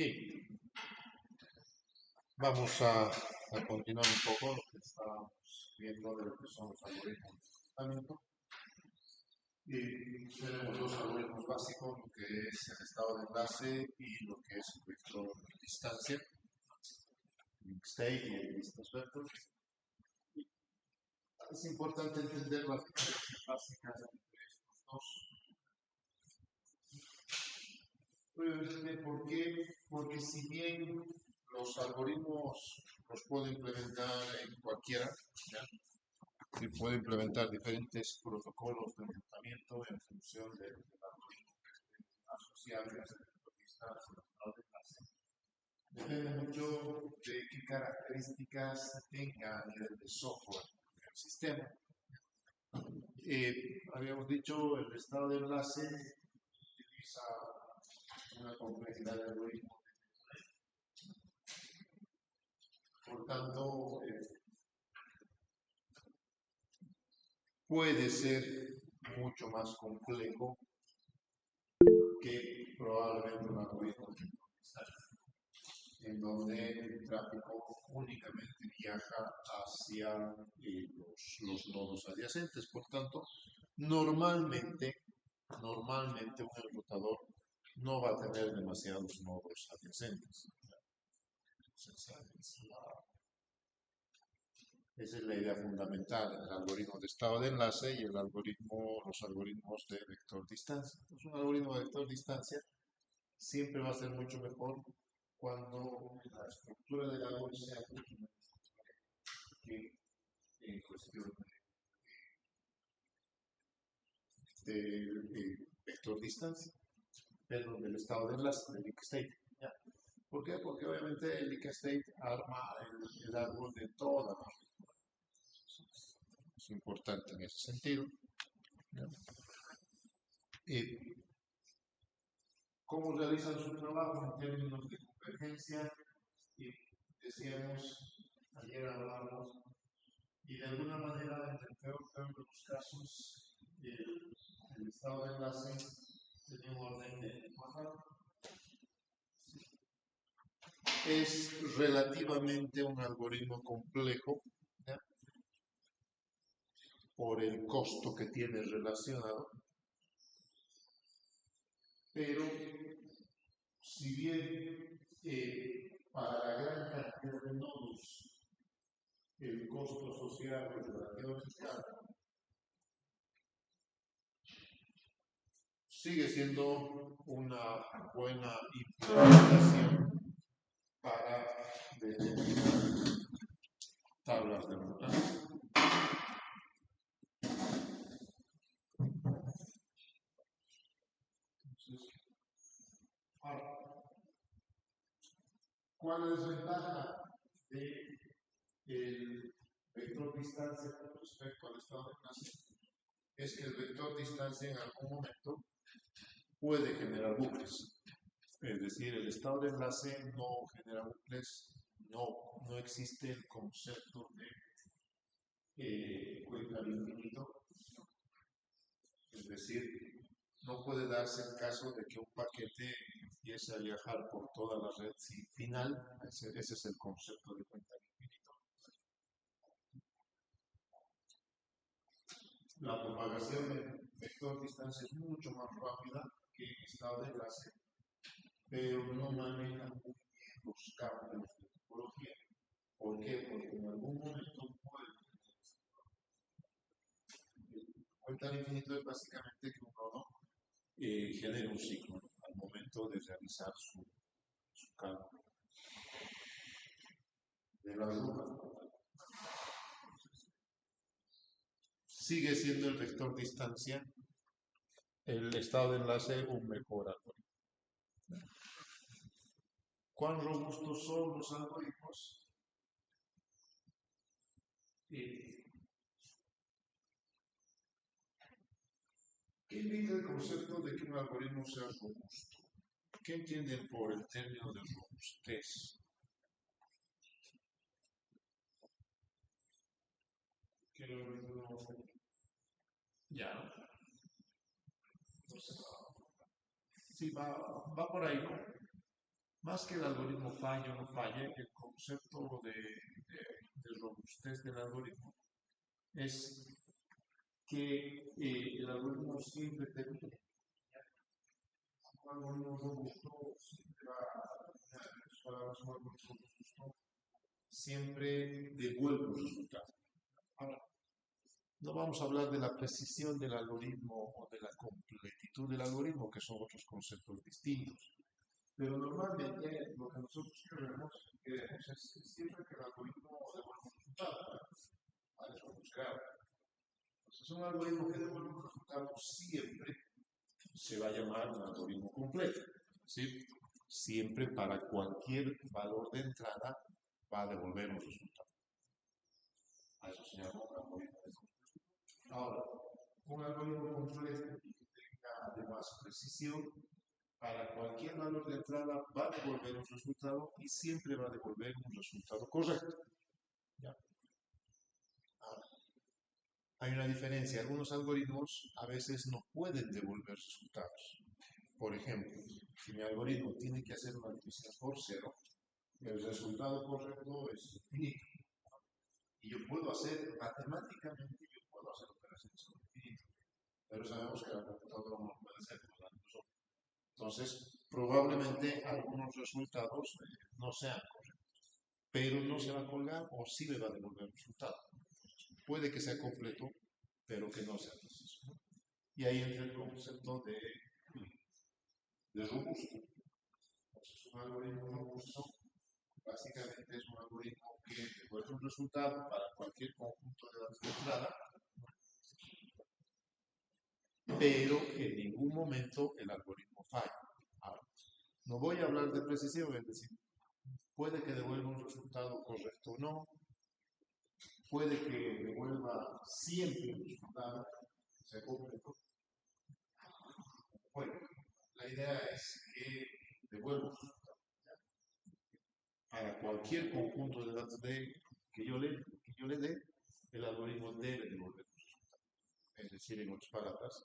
Bien, vamos a continuar un poco lo que estábamos viendo de lo que son los algoritmos de procesamiento. Y tenemos dos algoritmos básicos, lo que es el estado de enlace y lo que es el vector de distancia, link state y el distance vector. Es importante entender las diferencias básicas entre estos dos. ¿Por qué? Porque si bien los algoritmos los puedo implementar en cualquiera, ¿ya? Se puede implementar diferentes protocolos de enrutamiento en función del algoritmo que esté asociado a ese distancia. Depende mucho de qué características tenga a nivel de software el sistema. Habíamos dicho, el estado de enlace utiliza una complejidad de algoritmos. Por tanto, puede ser mucho más complejo que probablemente un algoritmo en donde el tráfico únicamente viaja hacia los nodos adyacentes. Por tanto, normalmente un enrutador no va a tener demasiados nodos adyacentes. Esa es la idea fundamental en el algoritmo de estado de enlace y los algoritmos de vector distancia. Entonces, un algoritmo de vector distancia siempre va a ser mucho mejor cuando la estructura del árbol sea mucho más que en cuestión de vector distancia, perdón, del estado de enlace, del link state. ¿Ya? ¿Por qué? Porque obviamente el link state arma el árbol de toda la es importante en ese sentido. ¿Cómo realizan su trabajo en términos de convergencia? Y decíamos, ayer hablábamos, y de alguna manera, en el peor de los casos, el estado de enlace tenía un orden de cuadrado. Es relativamente un algoritmo complejo, ¿ya? Por el costo que tiene relacionado, pero si bien para la gran cantidad de nodos el costo asociado es relativamente alto, sigue siendo una buena implementación para determinar tablas de enrutamiento. ¿Cuál es la desventaja del vector distancia con respecto al estado de enlace? Es que el vector distancia en algún momento puede generar bucles. Es decir, el estado de enlace no genera bucles, no existe el concepto de cuenta al infinito. Es decir, no puede darse el caso de que un paquete empiece a viajar por toda la red sin final. Ese es el concepto de cuenta al infinito. La propagación del vector distancia es mucho más rápida que en estado de enlace, pero no maneja muy bien los cambios de topología. ¿Por qué? Porque en algún momento puede. Cuenta al infinito es básicamente que un nodo genere un ciclo, ¿no? Al momento de realizar su cálculo de la ruta. Sigue siendo el vector distancia, el estado de enlace, un mejor algoritmo. ¿Cuán robustos son los algoritmos? ¿Qué indica el concepto de que un algoritmo sea robusto? ¿Qué entienden por el término de robustez? ¿Qué el algoritmo? Ya. Entonces, sí, va por ahí, ¿no? Más que el algoritmo falle o no falle, el concepto de robustez del algoritmo es que el algoritmo siempre termine. Un algoritmo robusto siempre va a terminar. En otras palabras, un algoritmo robusto siempre devuelve los resultados. Ahora, no vamos a hablar de la precisión del algoritmo o de la completitud del algoritmo, que son otros conceptos distintos. Pero normalmente lo que nosotros queremos es siempre que el algoritmo devuelva un resultado. A eso buscar. Entonces, un algoritmo que devuelve un resultado siempre se va a llamar un algoritmo completo. ¿Sí? Siempre para cualquier valor de entrada va a devolver un resultado. A eso se llama un algoritmo completo. Ahora, un algoritmo completo que tenga además precisión, para cualquier valor de entrada va a devolver un resultado y siempre va a devolver un resultado correcto. ¿Ya? Ahora, hay una diferencia. Algunos algoritmos a veces no pueden devolver resultados. Por ejemplo, si mi algoritmo tiene que hacer una división por cero, el resultado correcto es infinito. Y yo puedo hacer, matemáticamente, yo puedo hacer operaciones con infinito. Pero sabemos que la computadora no puede hacer por nosotros. Entonces, probablemente algunos resultados no sean correctos. Pero no se va a colgar o sí le va a devolver el resultado. Puede que sea completo, pero que no sea preciso. Y ahí entra el concepto de robusto. Entonces, un algoritmo robusto básicamente es un algoritmo que devuelve un resultado para cualquier conjunto de datos de entrada, pero en ningún momento el algoritmo falla. Ahora, no voy a hablar de precisión, es decir, puede que devuelva un resultado correcto o no, puede que devuelva siempre un resultado que sea completo. Bueno, la idea es que devuelva un resultado. Para cualquier conjunto de datos que yo le dé, el algoritmo debe devolver un resultado. Es decir, en otras palabras,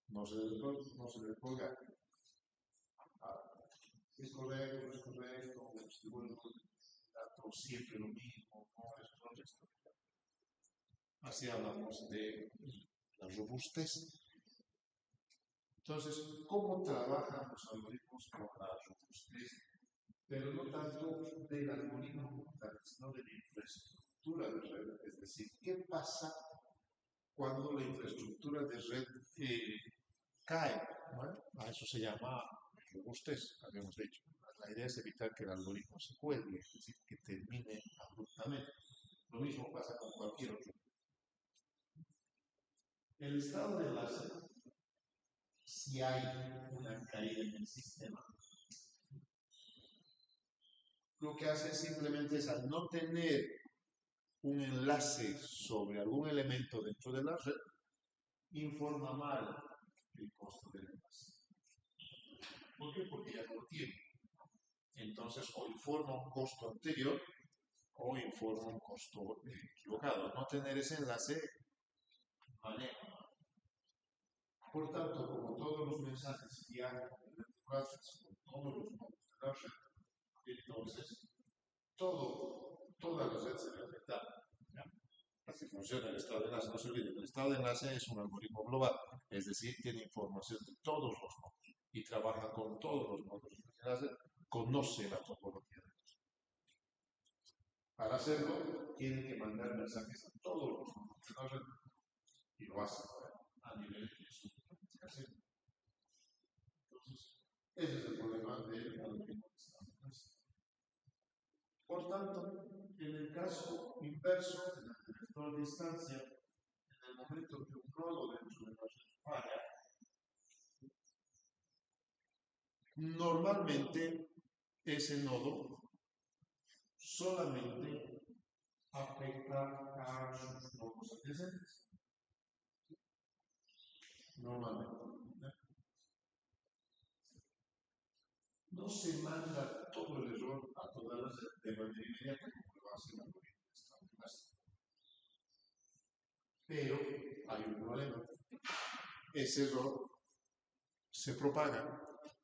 no se debe colgar. Si es correcto, no es correcto, si devuelve datos siempre lo mismo, no es correcto. Así hablamos de la robustez. Entonces, ¿cómo trabajan los algoritmos con la robustez? Pero no tanto del algoritmo como tal, sino de la infraestructura de red. Es decir, ¿qué pasa cuando la infraestructura de red cae? ¿No? A eso se llama robustez, habíamos dicho. La idea es evitar que el algoritmo se cuelgue, es decir, que termine abruptamente. Lo mismo pasa con cualquier otro. El estado de enlace, si hay una caída en el sistema, lo que hace simplemente es, al no tener un enlace sobre algún elemento dentro de la red, informa mal el costo del enlace. ¿Por qué? Porque ya no lo tiene. Entonces, o informa un costo anterior o informa un costo equivocado. No tener ese enlace maneja. Por tanto, como todos los mensajes viajan con todos los nodos de la red, entonces toda la red se ve afectada. Así funciona el estado de enlace. No se olviden, el estado de enlace es un algoritmo global, es decir, tiene información de todos los nodos y trabaja con todos los nodos de enlace, conoce la topología de ellos. Para hacerlo, tiene que mandar mensajes a todos los nodos de la red y lo hace a nivel de su aplicación. Entonces, ese es el problema del algoritmo de estado de enlace. Por tanto, en el caso inverso, en el vector distancia, en el momento que un nodo dentro de la red falla, normalmente ese nodo solamente afecta a sus nodos adyacentes. Normalmente. No se manda todo el error a todas las de manera inmediata como lo hace el algoritmo de estado de enlace. Pero hay un problema. Ese error se propaga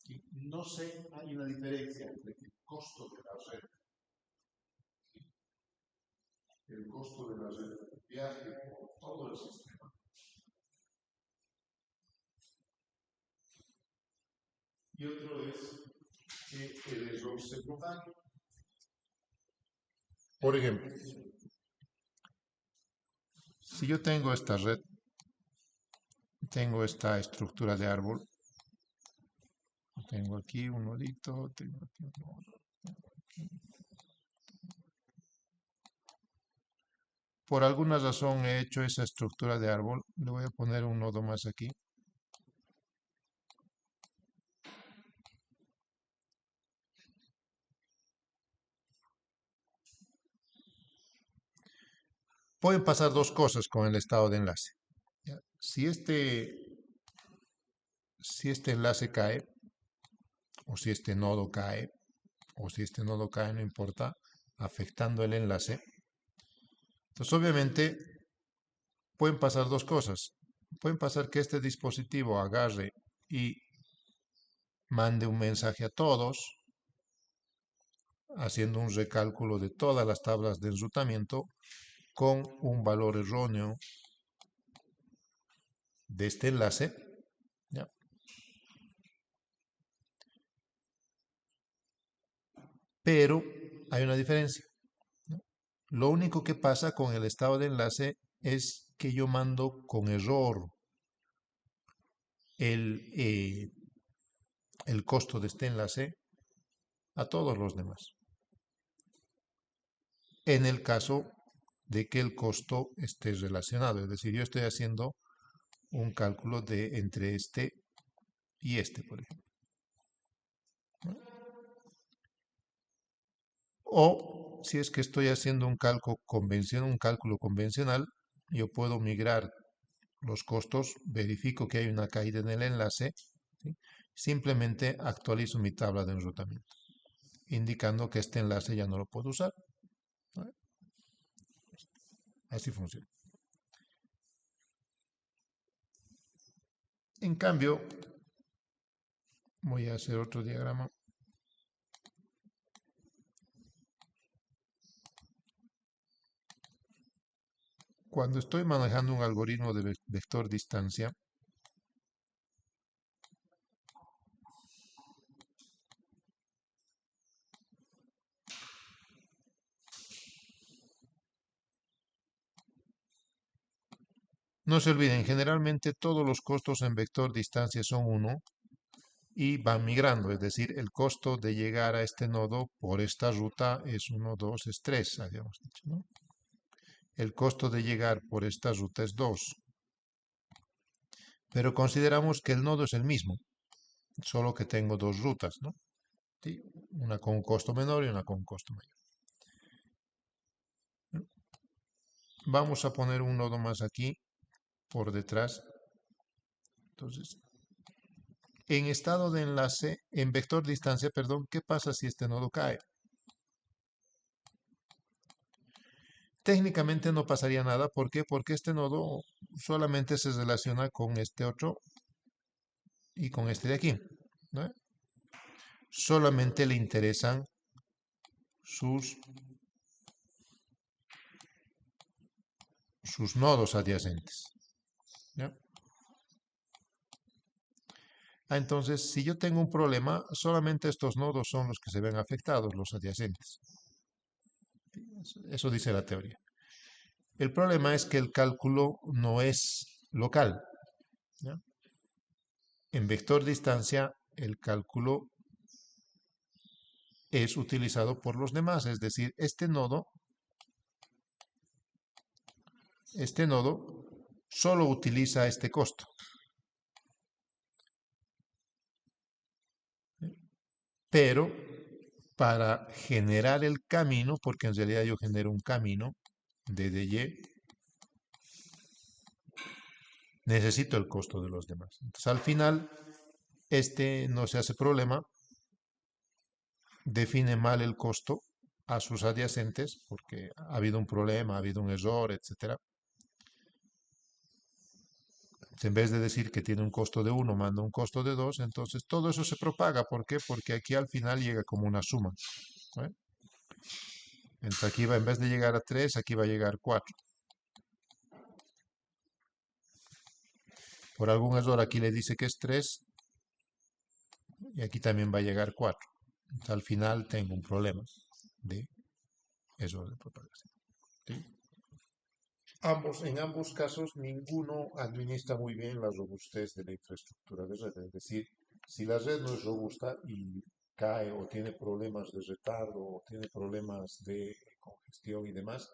y no sé, hay una diferencia entre que costo de la red, el costo de la red, viaje por todo el sistema. Y otro es que el error se propague. Por ejemplo, si yo tengo esta red, tengo esta estructura de árbol, tengo aquí un nodito, tengo aquí un nodo, tengo aquí. Por alguna razón he hecho esa estructura de árbol, le voy a poner un nodo más aquí. Pueden pasar dos cosas con el estado de enlace. Si este enlace cae, o si este nodo cae, o si este nodo cae, no importa, afectando el enlace. Entonces, obviamente, pueden pasar dos cosas. Pueden pasar que este dispositivo agarre y mande un mensaje a todos, haciendo un recálculo de todas las tablas de enrutamiento con un valor erróneo de este enlace. ¿Ya? Pero hay una diferencia, ¿no? Lo único que pasa con el estado de enlace es que yo mando con error el, el costo de este enlace a todos los demás. En el caso de que el costo esté relacionado, es decir, yo estoy haciendo un cálculo de entre este y este, por ejemplo. O si es que estoy haciendo un cálculo convencional, yo puedo migrar los costos, verifico que hay una caída en el enlace, ¿sí? Simplemente actualizo mi tabla de enrutamiento, indicando que este enlace ya no lo puedo usar, ¿no? Así funciona. En cambio, voy a hacer otro diagrama. Cuando estoy manejando un algoritmo de vector distancia, no se olviden, generalmente todos los costos en vector distancia son 1 y van migrando, es decir, el costo de llegar a este nodo por esta ruta es 1, 2, es 3, habíamos dicho, ¿no? El costo de llegar por esta ruta es 2. Pero consideramos que el nodo es el mismo, solo que tengo dos rutas, ¿no? ¿Sí? Una con un costo menor y una con un costo mayor. Vamos a poner un nodo más aquí, por detrás. Entonces, en estado de enlace, en vector distancia, perdón, ¿qué pasa si este nodo cae? Técnicamente no pasaría nada. ¿Por qué? Porque este nodo solamente se relaciona con este otro y con este de aquí, ¿no? Solamente le interesan sus nodos adyacentes, ¿ya? Entonces, si yo tengo un problema, solamente estos nodos son los que se ven afectados, los adyacentes. Eso dice la teoría. El problema es que el cálculo no es local, ¿ya? En vector distancia, el cálculo es utilizado por los demás, es decir, este nodo solo utiliza este costo. Pero para generar el camino, porque en realidad yo genero un camino de DY, necesito el costo de los demás. Entonces, al final, este no se hace problema, define mal el costo a sus adyacentes, porque ha habido un problema, ha habido un error, etc. En vez de decir que tiene un costo de 1, manda un costo de 2, entonces todo eso se propaga. ¿Por qué? Porque aquí al final llega como una suma. ¿Eh? Entonces aquí va, en vez de llegar a 3, aquí va a llegar 4. Por algún error aquí le dice que es 3 y aquí también va a llegar 4. Entonces, al final tengo un problema de error de propagación. ¿Sí? En ambos casos, ninguno administra muy bien la robustez de la infraestructura de red. Es decir, si la red no es robusta y cae o tiene problemas de retardo o tiene problemas de congestión y demás,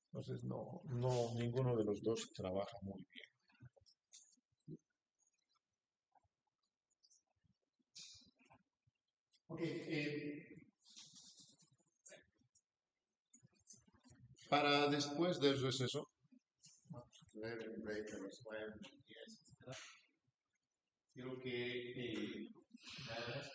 entonces ninguno de los dos trabaja muy bien. Ok, para después del receso, vamos a ver el break a las 9, 10, etc. Quiero que veas.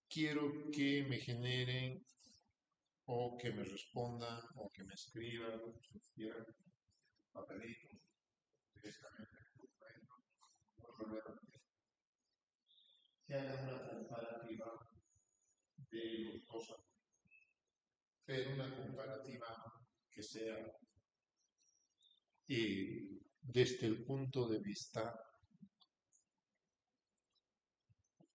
Quiero que me generen o que me respondan o que me escriban, si quieran, papelitos, directamente, que hagan una comparativa de los dos, pero una comparativa que sea desde el punto de vista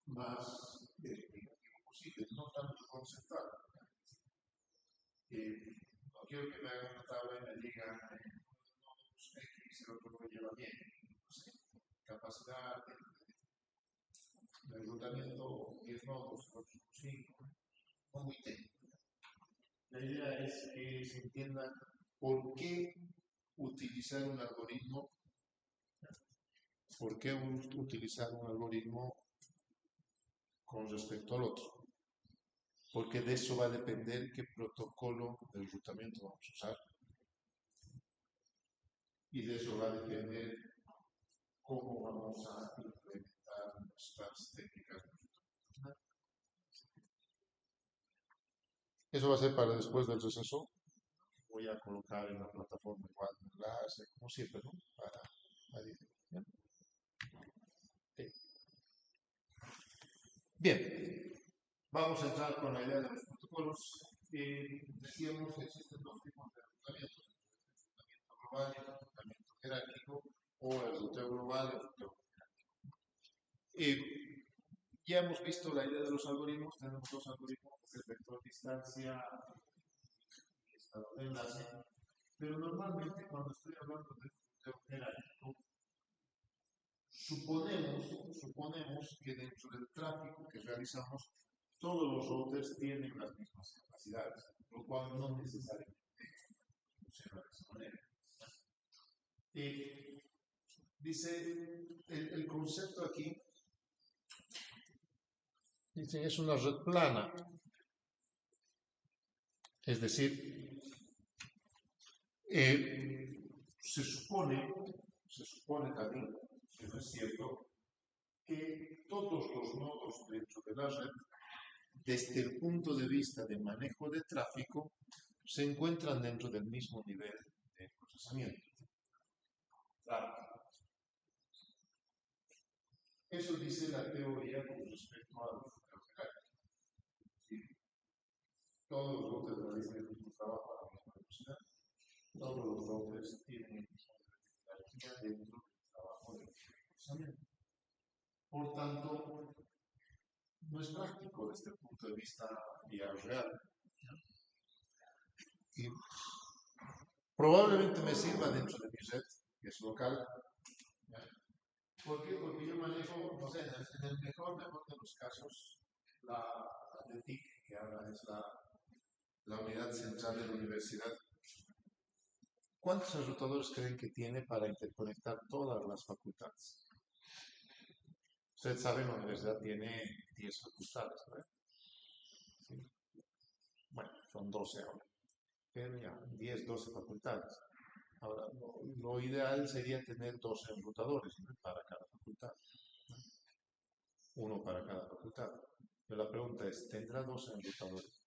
más negativo posible, no tanto conceptual. No quiero que me hagan una tabla y me digan X, el otro lo lleva bien. No sé, capacidad de enrutamiento 10 nodos, 8, 5, no muy técnico. La idea es que se entienda por qué utilizar un algoritmo, por qué utilizar un algoritmo con respecto al otro. Porque de eso va a depender qué protocolo de enrutamiento vamos a usar. Y de eso va a depender cómo vamos a implementar nuestras técnicas de enrutamiento. Eso va a ser para después del receso. Voy a colocar en la plataforma igual un enlace, como siempre, ¿no? Para ¿bien? Sí. Bien, vamos a entrar con la idea de los protocolos. Decíamos que existen dos tipos de enrutamiento: el global y el enrutamiento jerárquico, o el ruteo global y el ruteo jerárquico. Ya hemos visto la idea de los algoritmos. Tenemos dos algoritmos, el vector distancia y el estado de enlace. Pero normalmente cuando estoy hablando de ruteo jerárquico, suponemos que dentro del tráfico que realizamos, todos los routers tienen las mismas capacidades, lo cual no necesariamente funciona de esa manera. Dice, el concepto aquí, dice, es una red plana. Es decir, se supone también, que no es cierto, que todos los nodos dentro de la red, desde el punto de vista de manejo de tráfico, se encuentran dentro del mismo nivel de procesamiento. Eso dice la teoría con respecto a los jerárquicos. Todos los routers realizan el mismo trabajo a la misma velocidad. Todos los routers tienen el mismo jerarquía dentro del trabajo de procesamiento. Por tanto, no es práctico desde el punto de vista real. Y probablemente me sirva dentro de mi red, que es local. ¿Por qué? Porque yo manejo, no sé, en el mejor de los casos, la TIC, que ahora es la unidad central de la universidad. ¿Cuántos enrutadores creen que tiene para interconectar todas las facultades? Usted sabe, la universidad tiene 10 facultades, ¿verdad? ¿Sí? Bueno, son 12 ahora. Pero ya, 10, 12 facultades. Ahora, lo ideal sería tener 12 enrutadores, ¿no?, para cada facultad. Uno para cada facultad. Pero la pregunta es, ¿tendrá 12 enrutadores?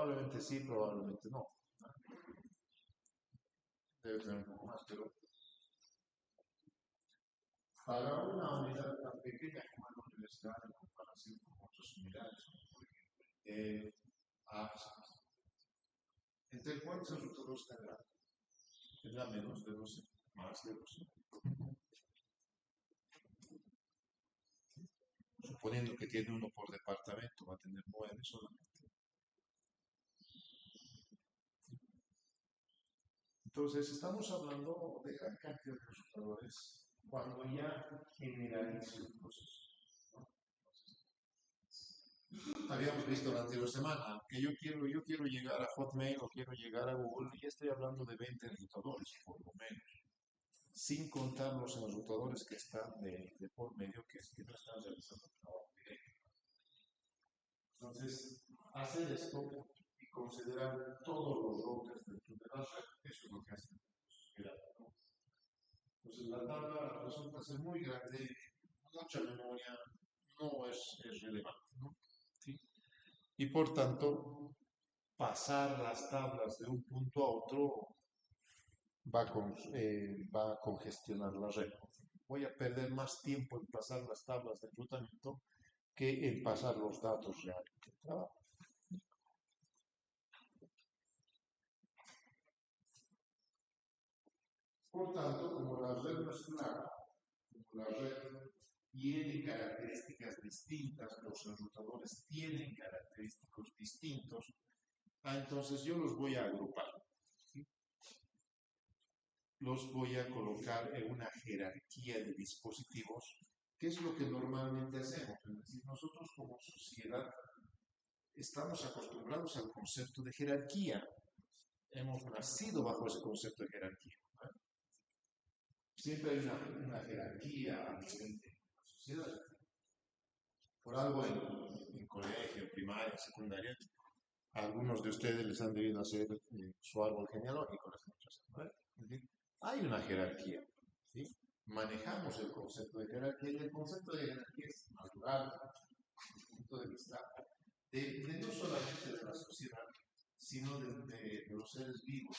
Probablemente sí, probablemente no. Debe tener un poco más, pero para una unidad tan pequeña como la universidad en comparación con otras unidades, como por ejemplo APS, ¿entre cuántos resultados tendrá? Tendrá menos de 12, más de 12. Suponiendo que tiene uno por departamento, va a tener 9 solamente. Entonces, estamos hablando de gran cantidad de resultadores cuando ya generalizo el proceso. Habíamos visto la anterior semana que yo quiero llegar a Hotmail o quiero llegar a Google y estoy hablando de 20 resultadores, por lo menos, sin contar los resultadores que están de por medio que no están realizando el trabajo directo. Entonces, hacer esto y considerar todos los routers dentro de la red, eso es lo que hacemos. Entonces, la tabla resulta ser muy grande, mucha memoria, no es relevante, ¿no? ¿Sí? Y por tanto, pasar las tablas de un punto a otro va a congestionar la red. Voy a perder más tiempo en pasar las tablas de enrutamiento que en pasar los datos reales del trabajo. Por tanto, como la red no es clara, como la red tiene características distintas, los enrutadores tienen característicos distintos, entonces yo los voy a agrupar. ¿Sí? Los voy a colocar en una jerarquía de dispositivos, que es lo que normalmente hacemos. Es decir, nosotros como sociedad estamos acostumbrados al concepto de jerarquía. Hemos nacido bajo ese concepto de jerarquía. Siempre hay una jerarquía a nivel de la sociedad. Por algo en colegio, primaria, secundaria, a algunos de ustedes les han debido hacer su árbol genealógico. Es decir, hay una jerarquía. ¿Sí? Manejamos el concepto de jerarquía y el concepto de jerarquía es natural desde el punto de vista de no solamente de la sociedad, sino de los seres vivos.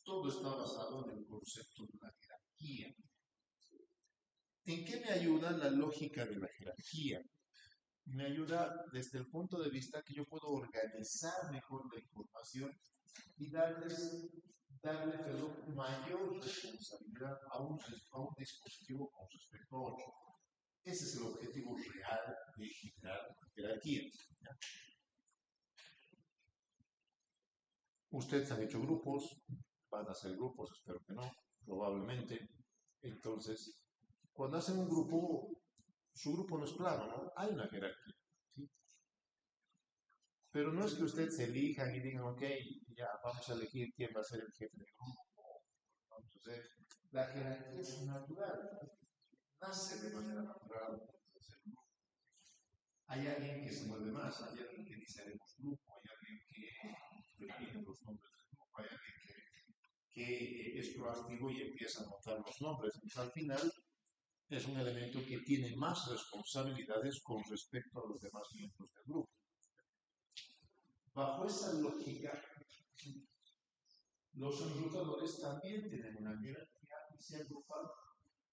Todo está basado en el concepto de la jerarquía. ¿En qué me ayuda la lógica de la jerarquía? Me ayuda desde el punto de vista que yo puedo organizar mejor la información y darle mayor responsabilidad a un dispositivo con respecto a otro. Ese es el objetivo real de generar jerarquía. ¿Ya? Ustedes han hecho grupos, van a hacer grupos, espero que no, probablemente. Entonces, cuando hacen un grupo, su grupo no es plano, ¿no? Hay una jerarquía. ¿Sí? Pero no es que ustedes se elijan y digan, ok, ya vamos a elegir quién va a ser el jefe del grupo. Vamos a hacer. La jerarquía es natural, nace de manera natural. Hay alguien que se mueve más, hay alguien que dice haremos grupo, hay alguien que define los nombres del grupo, hay alguien que es proactivo y empieza a anotar los nombres. Entonces, al final, es un elemento que tiene más responsabilidades con respecto a los demás miembros del grupo. Bajo esa lógica, los enrutadores también tienen una jerarquía y se agrupan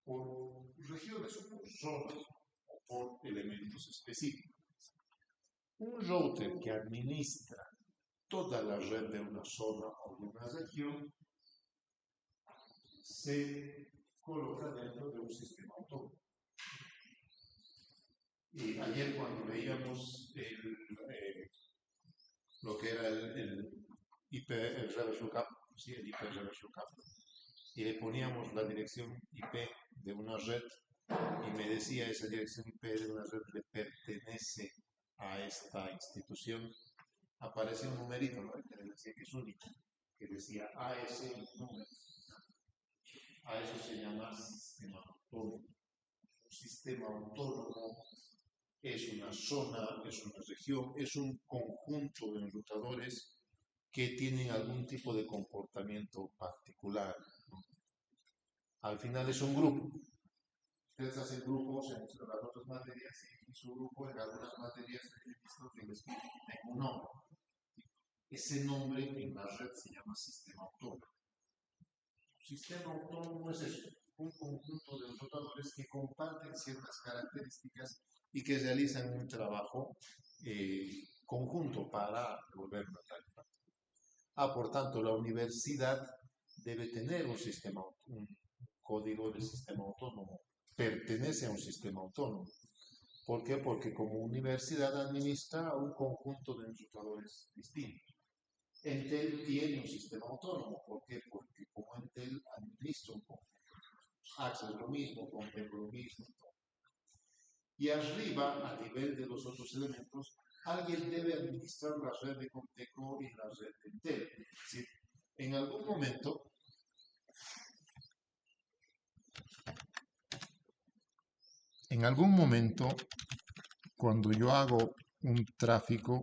por regiones o por zonas o por elementos específicos. Un router que administra toda la red de una zona o de una región se coloca dentro de un sistema autónomo. Y ayer cuando veíamos lo que era el IP, el reverse lookup, ¿sí? El IP reverse lookup, y le poníamos la dirección IP de una red y me decía esa dirección IP de una red le pertenece a esta institución, aparece un numerito, ¿no? Que decía que es único, que decía AS número. A eso se llama sistema autónomo. Un sistema autónomo es una zona, es una región, es un conjunto de enrutadores que tienen algún tipo de comportamiento particular, ¿no? Al final es un grupo. Ustedes hacen grupos en las otras materias y su grupo en algunas materias que les piden un nombre. Ese nombre en la red se llama sistema autónomo. Sistema autónomo es eso, un conjunto de rotadores que comparten ciertas características y que realizan un trabajo conjunto para volverlo a tal. Por tanto, la universidad debe tener un código de sistema autónomo, pertenece a un sistema autónomo. ¿Por qué? Porque como universidad administra un conjunto de enrutadores distintos. Entel tiene un sistema autónomo. ¿Por qué? Porque como Entel administra un conjunto. Access lo mismo, Contempo lo mismo. Y arriba, a nivel de los otros elementos, alguien debe administrar la red de Conteco y la red de Entel. Es decir, en algún momento, cuando yo hago un tráfico,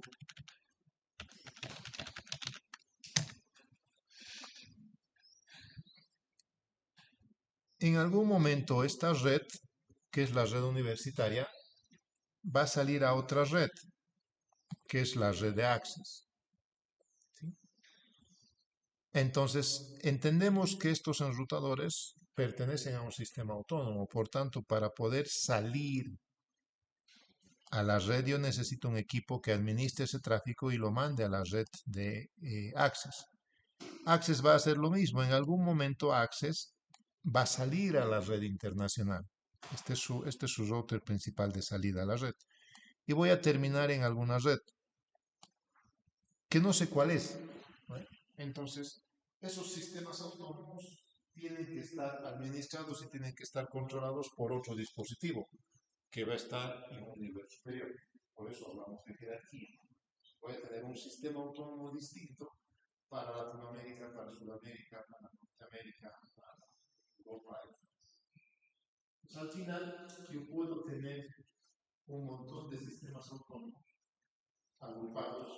en algún momento esta red, que es la red universitaria, va a salir a otra red, que es la red de Access. ¿Sí? Entonces, entendemos que estos enrutadores pertenecen a un sistema autónomo. Por tanto, para poder salir a la red, yo necesito un equipo que administre ese tráfico y lo mande a la red de Access. Access va a hacer lo mismo. En algún momento Access va a salir a la red internacional. Este es su router principal de salida a la red. Y voy a terminar en alguna red que no sé cuál es. Entonces, esos sistemas autónomos tienen que estar administrados y tienen que estar controlados por otro dispositivo que va a estar en un nivel superior. Por eso hablamos de jerarquía. Puede tener un sistema autónomo distinto para Latinoamérica, para Sudamérica, para Norteamérica, para Europa. Pues al final, yo puedo tener un montón de sistemas autónomos agrupados,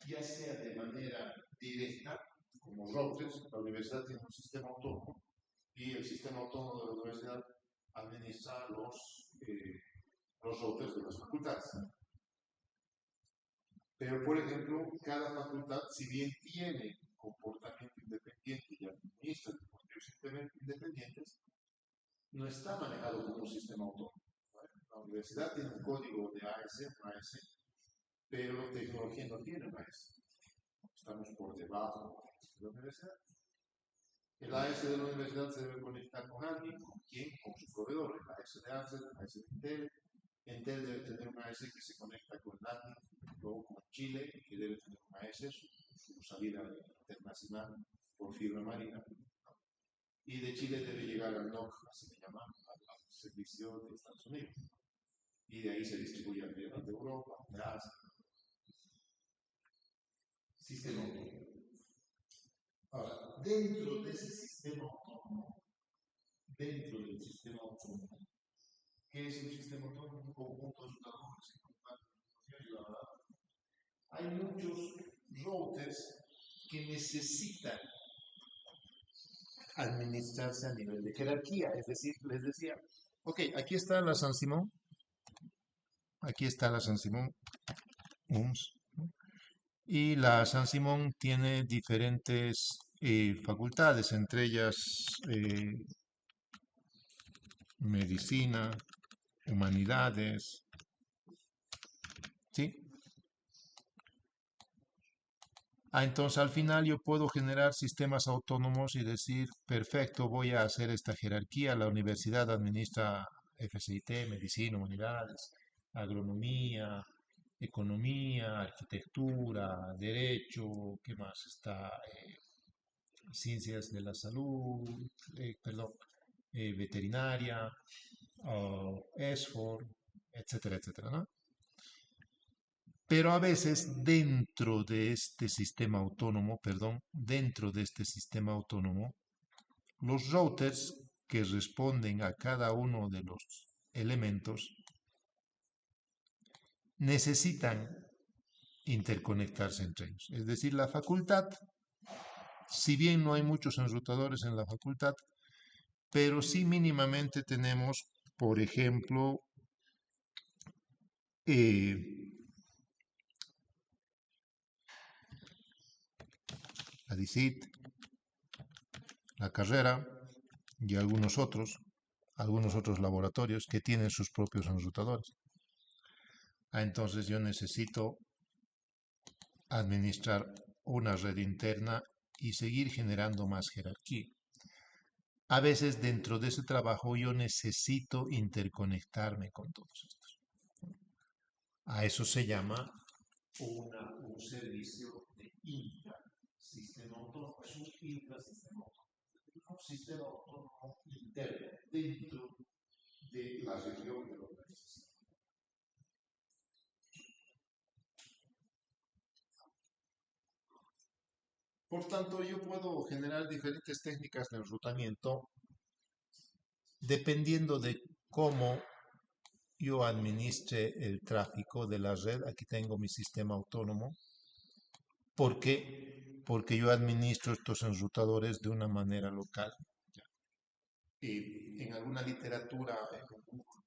ya sea de manera directa, como routers. La universidad tiene un sistema autónomo y el sistema autónomo de la universidad administra los routers de las facultades. Pero, por ejemplo, cada facultad, si bien tiene comportamiento independiente y administra dispositivos independientes, no está manejado como un sistema autónomo. La universidad tiene un código de AS, pero la tecnología no tiene AS. Estamos por debajo de la universidad. El AS de la universidad se debe conectar con alguien. ¿Con quién? Con su proveedor. El AS de Access, el AS de Entel. Entel debe tener un AS que se conecta con NATI, luego con Chile, que debe tener un AS, su salida internacional por fibra marina. Y de Chile debe llegar al NOC, así se llama, al servicio de Estados Unidos. Y de ahí se distribuye alrededor de Europa, de Asia. Sistema autónomo. Ahora, dentro de ese sistema autónomo, dentro del sistema autónomo, ¿qué es un sistema autónomo? Un conjunto de rutadores que comparten información y la verdad. Hay muchos routers que necesitan administrarse a nivel de jerarquía. Es decir, les decía, ok, aquí está la San Simón, aquí está la San Simón, y la San Simón tiene diferentes facultades, entre ellas medicina, humanidades, ¿sí? Entonces al final yo puedo generar sistemas autónomos y decir, perfecto, voy a hacer esta jerarquía. La universidad administra FCIT, medicina, humanidades, agronomía, economía, arquitectura, derecho, ¿qué más está? Ciencias de la salud, veterinaria, ESFOR, etcétera, etcétera, ¿no? Pero a veces dentro de este sistema autónomo, los routers que responden a cada uno de los elementos necesitan interconectarse entre ellos. Es decir, la facultad, si bien no hay muchos enrutadores en la facultad, pero sí mínimamente tenemos, por ejemplo, la DICIT, la carrera y algunos otros laboratorios que tienen sus propios enrutadores. Entonces yo necesito administrar una red interna y seguir generando más jerarquía. A veces dentro de ese trabajo yo necesito interconectarme con todos estos. A eso se llama un servicio de intrasistema autónomo. Es un intrasistema autónomo. Un sistema autónomo interno dentro de la región de la organización. Por tanto, yo puedo generar diferentes técnicas de enrutamiento dependiendo de cómo yo administre el tráfico de la red. Aquí tengo mi sistema autónomo. ¿Por qué? Porque yo administro estos enrutadores de una manera local. En alguna literatura, en Google,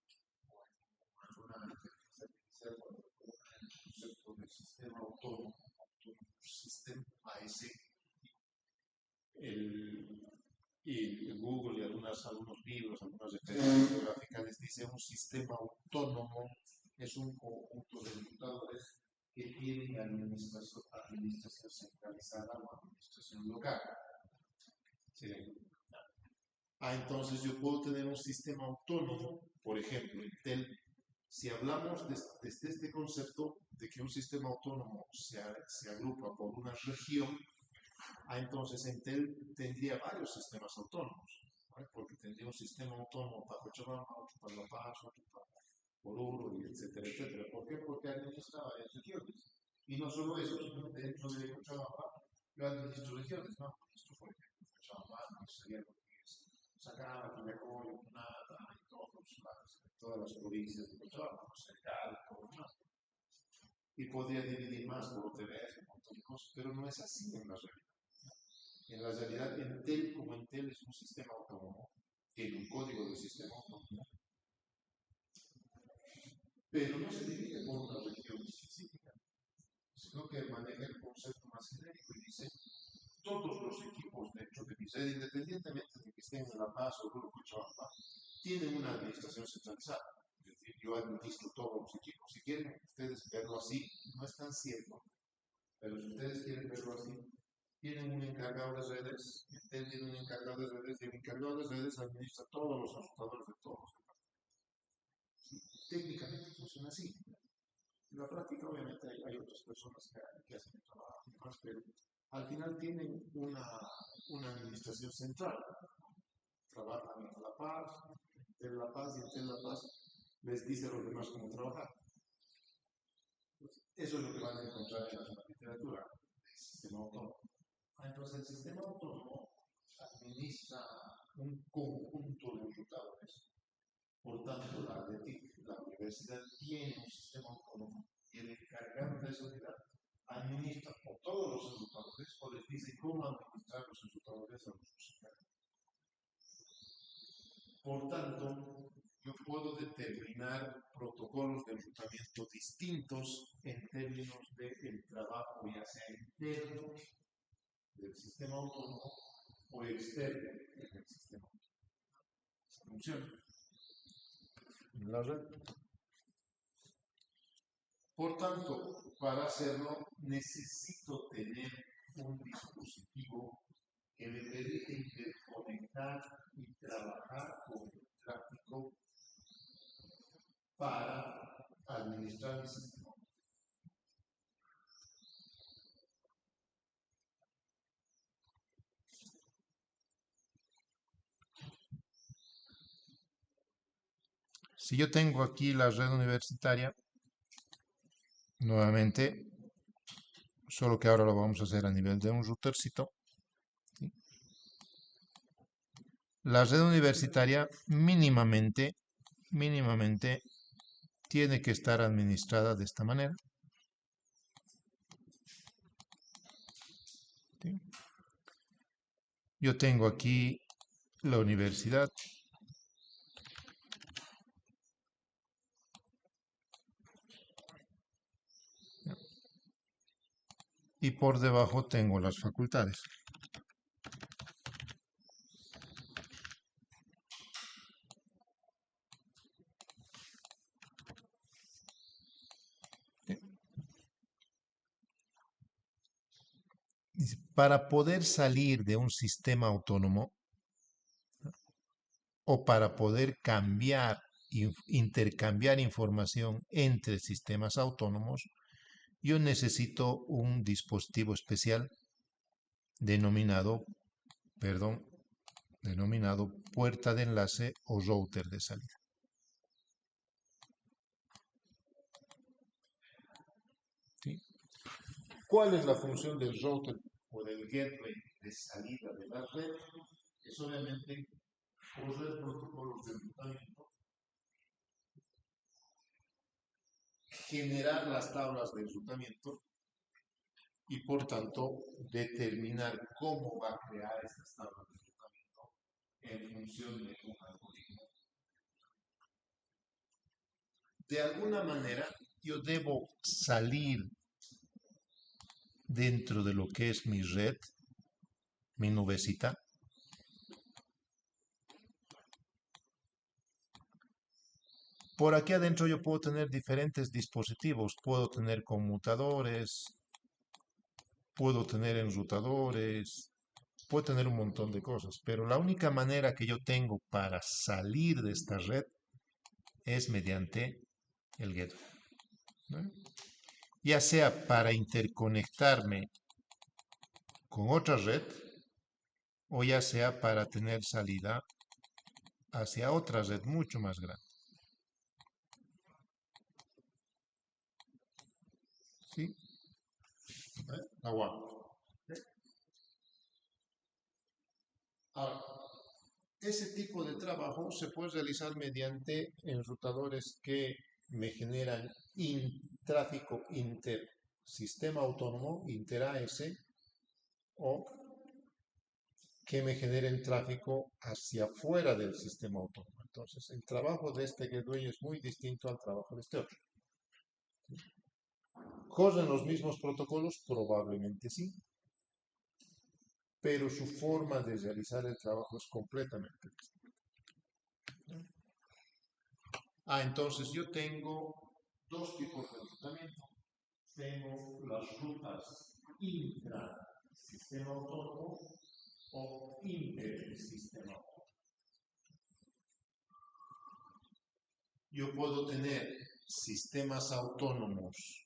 o en alguna inteligencia artificial, cuando colocan el concepto de sistema autónomo, system AS, el Google y algunos libros, algunas referencias bibliográficas les dice un sistema autónomo es un conjunto de enrutadores que tienen administración centralizada o administración local. ¿Sí? Entonces yo puedo tener un sistema autónomo, por ejemplo, Intel. Si hablamos desde este concepto de que un sistema autónomo se agrupa por una región, entonces Intel tendría varios sistemas autónomos, ¿vale? Porque tendría un sistema autónomo para Cochabamba, otro para La Paz, otro para Oruro, y etcétera, etcétera. ¿Por qué? Porque administra varias regiones. Y no solo eso, sino dentro de Cochabamba yo administro regiones, ¿no? Administro, por ejemplo, Cochabamba, sería lo que es Sacaba, Quillacollo, Punata, y todas las provincias de Cochabamba, Cercado, todo más. Y podría dividir más por OTBs, un montón de cosas, pero no es así en la realidad. En la realidad, Intel como Intel es un sistema autónomo, tiene un código de sistema autónomo, pero no se divide por una región específica, sino que maneja el concepto más genérico y dice todos los equipos dentro de mi red, independientemente de que estén en La Paz o Oruro, Cochabamba, tienen una administración centralizada. Es decir, yo administro todos los equipos. Si quieren ustedes verlo así, no es tan cierto, pero si ustedes quieren verlo así, tienen un encargado de redes, Intel tiene un encargado de redes, y el encargado de redes administra todos los enrutadores de todos. Técnicamente funciona así. En la práctica, obviamente, hay otras personas que hacen el trabajo, pero al final tienen una administración central. Trabajan en La Paz, Intel La Paz, y Intel La Paz les dice a los demás cómo trabajar. Eso es lo que van a encontrar en la literatura del sistema autónomo. Entonces, el sistema autónomo administra un conjunto de enrutadores. Por tanto, la universidad tiene un sistema autónomo y el encargado de esa unidad administra o todos los enrutadores o les dice cómo administrar los enrutadores a los usuarios. Por tanto, yo puedo determinar protocolos de enrutamiento distintos en términos del trabajo, ya sea interno del sistema autónomo o externo del sistema autónomo. ¿Funciona? La red. Por tanto, para hacerlo necesito tener un dispositivo que me permite interconectar y trabajar con el tráfico para administrar mi sistema. Si yo tengo aquí la red universitaria, nuevamente, solo que ahora lo vamos a hacer a nivel de un routercito. ¿Sí? La red universitaria mínimamente tiene que estar administrada de esta manera. ¿Sí? Yo tengo aquí la universidad. Y por debajo tengo las facultades. Para poder salir de un sistema autónomo o para poder intercambiar información entre sistemas autónomos, yo necesito un dispositivo especial denominado puerta de enlace o router de salida. ¿Sí? ¿Cuál es la función del router o del gateway de salida de la red? Es obviamente correr protocolos de enrutamiento, generar las tablas de enrutamiento y por tanto determinar cómo va a crear estas tablas de enrutamiento en función de un algoritmo. De alguna manera yo debo salir dentro de lo que es mi red, mi nubecita, por aquí adentro yo puedo tener diferentes dispositivos, puedo tener conmutadores, puedo tener enrutadores, puedo tener un montón de cosas, pero la única manera que yo tengo para salir de esta red es mediante el gateway, ¿no? Ya sea para interconectarme con otra red o ya sea para tener salida hacia otra red mucho más grande. ¿Sí? Aguanto. Ahora, ese tipo de trabajo se puede realizar mediante enrutadores que me generan tráfico intersistema autónomo, inter-AS, o que me generen tráfico hacia afuera del sistema autónomo. Entonces, el trabajo de este gateway es muy distinto al trabajo de este otro. ¿Corren los mismos protocolos? Probablemente sí, pero su forma de realizar el trabajo es completamente distinta. Entonces yo tengo dos tipos de enrutamiento. Tengo las rutas intra-sistema autónomo o inter-sistema autónomo. Yo puedo tener sistemas autónomos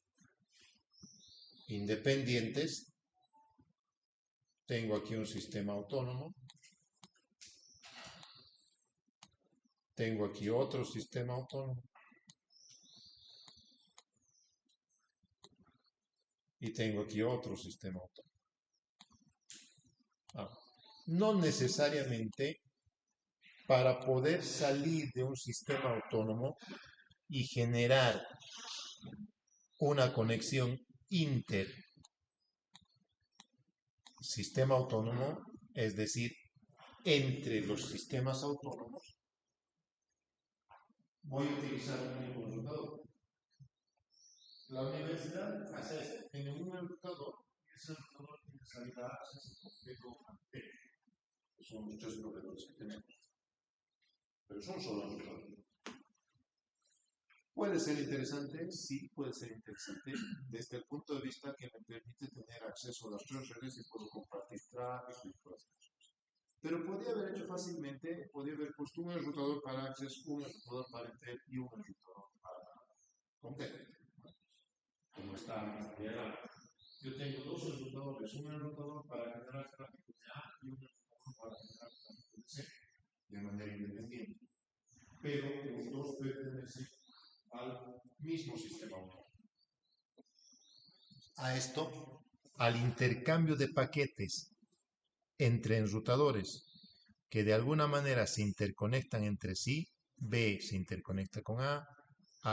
independientes. Tengo aquí un sistema autónomo. Tengo aquí otro sistema autónomo. Y tengo aquí otro sistema autónomo. No necesariamente para poder salir de un sistema autónomo y generar una conexión inter-sistema autónomo, es decir, entre los sistemas autónomos, voy a utilizar un único enrutador. La universidad hace esto, tiene un enrutador y ese enrutador tiene salida a acceso completo ante. Son los tres proveedores que tenemos. Pero son solo enrutadores. ¿Puede ser interesante? Sí, puede ser interesante desde el punto de vista que me permite tener acceso a las tres redes y puedo compartir tráfico y todas esas cosas. Pero podría haber hecho fácilmente, podría haber puesto un enrutador para Access, un enrutador para Intel y un enrutador para Content. Como está en este diagrama. Yo tengo dos enrutadores, un enrutador para generar tráfico de A y un enrutador para generar tráfico de C, de manera independiente. Pero los dos pertenecen al mismo sistema autónomo. A esto, al intercambio de paquetes entre enrutadores que de alguna manera se interconectan entre sí, B se interconecta con A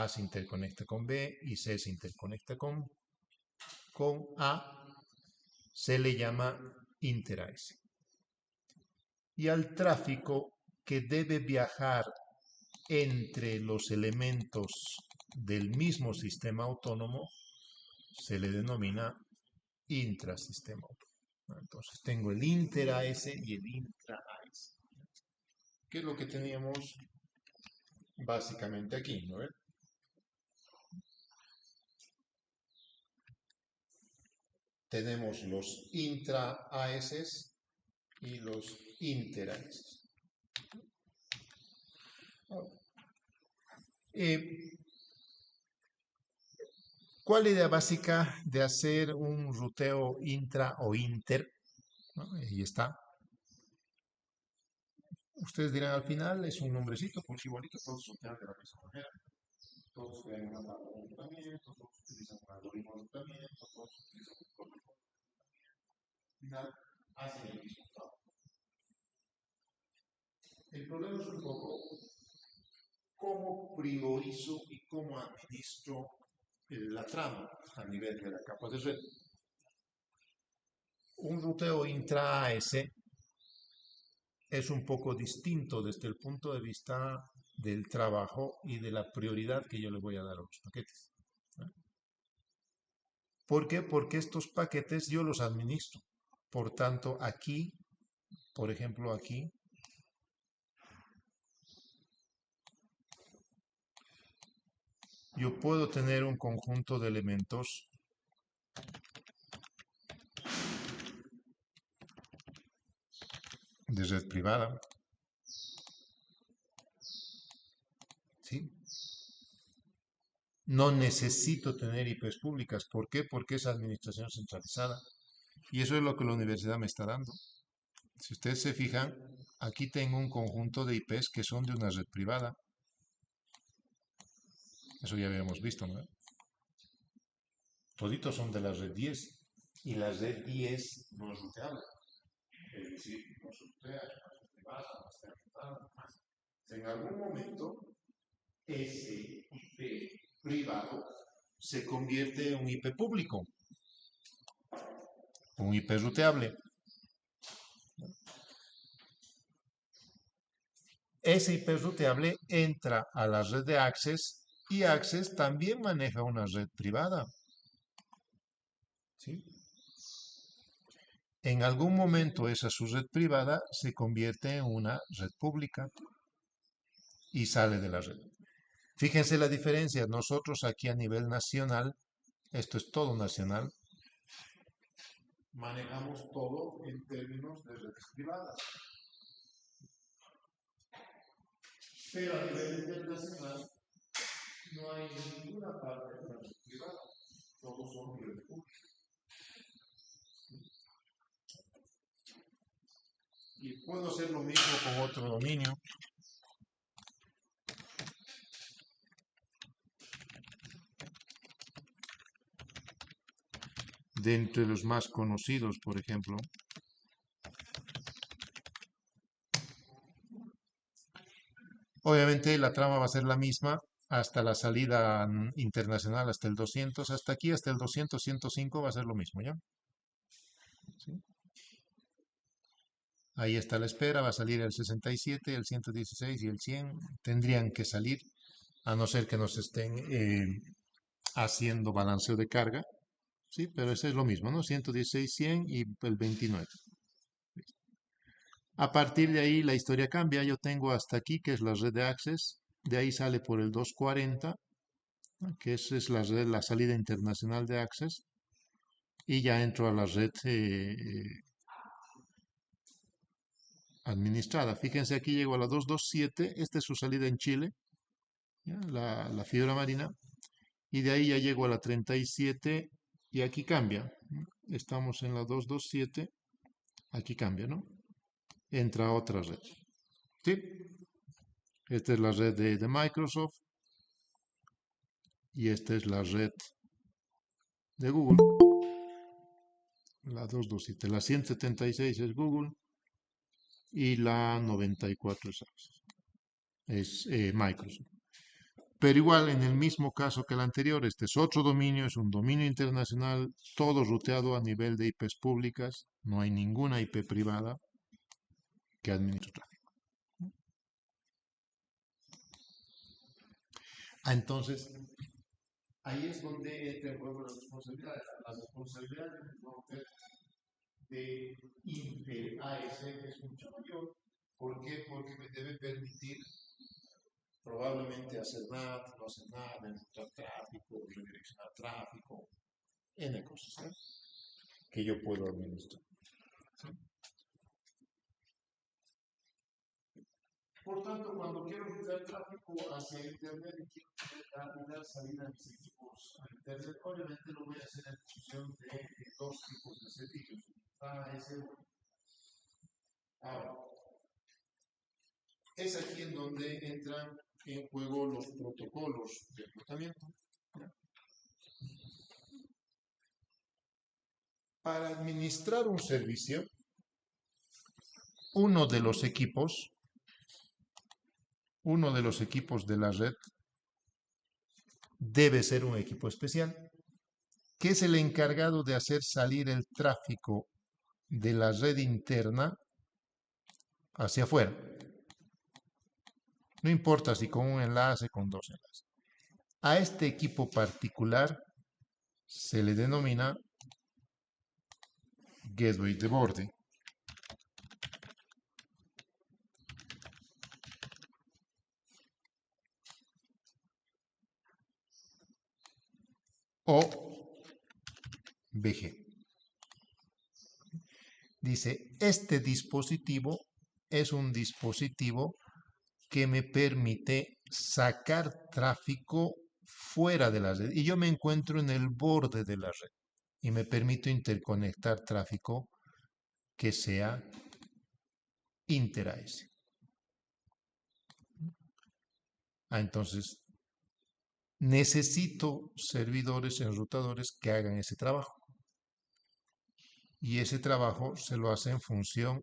se interconecta con B y C se interconecta con A, se le llama inter-AS. y al tráfico que debe viajar entre los elementos del mismo sistema autónomo se le denomina intrasistema autónomo. Entonces tengo el inter-AS y el intra-AS. ¿Qué es lo que teníamos básicamente aquí? ¿No? Tenemos los intra-AS y los inter-AS. ¿Cuál es la idea básica de hacer un ruteo intra o inter? ¿No? Ahí está. Ustedes dirán al final, es un nombrecito, pues igualito, todos rutean de la misma manera. Todos crean una tabla de rutamiento, todos utilizan un algoritmo de rutamiento, todos utilizan un protocolo. Al final, hacen el mismo trabajo. El problema es un poco cómo priorizo y cómo administro la trama a nivel de la capa de red. Un ruteo intra-AS es un poco distinto desde el punto de vista del trabajo y de la prioridad que yo le voy a dar a los paquetes. ¿Por qué? Porque estos paquetes yo los administro. Por tanto, aquí, por ejemplo, aquí, yo puedo tener un conjunto de elementos de red privada. ¿Sí? No necesito tener IPs públicas. ¿Por qué? Porque es administración centralizada. Y eso es lo que la universidad me está dando. Si ustedes se fijan, aquí tengo un conjunto de IPs que son de una red privada. Eso ya habíamos visto, ¿no? Toditos son de la red 10. Y la red 10 no es ruteable. Es decir, no se rutea, es una red privada, no está ruteada, más. En algún momento, ese IP privado se convierte en un IP público, un IP ruteable. Ese IP ruteable entra a la red de Access y Access también maneja una red privada. ¿Sí? En algún momento esa su red privada se convierte en una red pública y sale de la red. Fíjense la diferencia. Nosotros aquí a nivel nacional, esto es todo nacional, manejamos todo en términos de redes privadas. Pero a nivel internacional no hay ninguna parte de la red privada. Todos son redes públicas. Y puedo hacer lo mismo con otro dominio. De entre los más conocidos, por ejemplo. Obviamente la trama va a ser la misma hasta la salida internacional, hasta el 200, hasta aquí, hasta el 200, 105 va a ser lo mismo, ¿ya? ¿Sí? Ahí está la espera, va a salir el 67, el 116 y el 100. Tendrían que salir, a no ser que nos estén haciendo balanceo de carga. Sí, pero ese es lo mismo, ¿no? 116, 100 y el 29. A partir de ahí la historia cambia. Yo tengo hasta aquí, que es la red de Access. De ahí sale por el 240, ¿no? Que esa es la red, la salida internacional de Access. Y ya entro a la red administrada. Fíjense, aquí llego a la 227. Esta es su salida en Chile, ¿ya? La fibra marina. Y de ahí ya llego a la 37 y aquí cambia, ¿no? Estamos en la 227. Aquí cambia, ¿no? Entra a otra red. ¿Sí? Esta es la red de Microsoft y esta es la red de Google. La 227. La 176 es Google y la 94 es Microsoft. Pero igual, en el mismo caso que el anterior, este es otro dominio, es un dominio internacional, todo ruteado a nivel de IPs públicas, no hay ninguna IP privada. que administro tráfico. Entonces, ahí es donde entra en juego las responsabilidades. Las responsabilidades de Inter-AS es mucho mayor. ¿Por qué? Porque me debe permitir probablemente hacer nada, no hacer nada, enrutar tráfico, redireccionar tráfico, N cosas, ¿eh? Que yo puedo administrar. ¿Sí? Por tanto, cuando quiero rutar tráfico hacia Internet y quiero dar salida a mis equipos a Internet, obviamente lo voy a hacer en función de dos tipos de servicios. Ahora, es aquí en donde entran en juego los protocolos de enrutamiento. Para administrar un servicio, uno de los equipos de la red debe ser un equipo especial, que es el encargado de hacer salir el tráfico de la red interna hacia afuera. No importa si con un enlace, con dos enlaces. A este equipo particular se le denomina gateway de borde. O BG. Dice, este dispositivo es un dispositivo que me permite sacar tráfico fuera de la red. Y yo me encuentro en el borde de la red. Y me permito interconectar tráfico que sea inter-AS. Entonces, necesito servidores enrutadores que hagan ese trabajo. Y ese trabajo se lo hace en función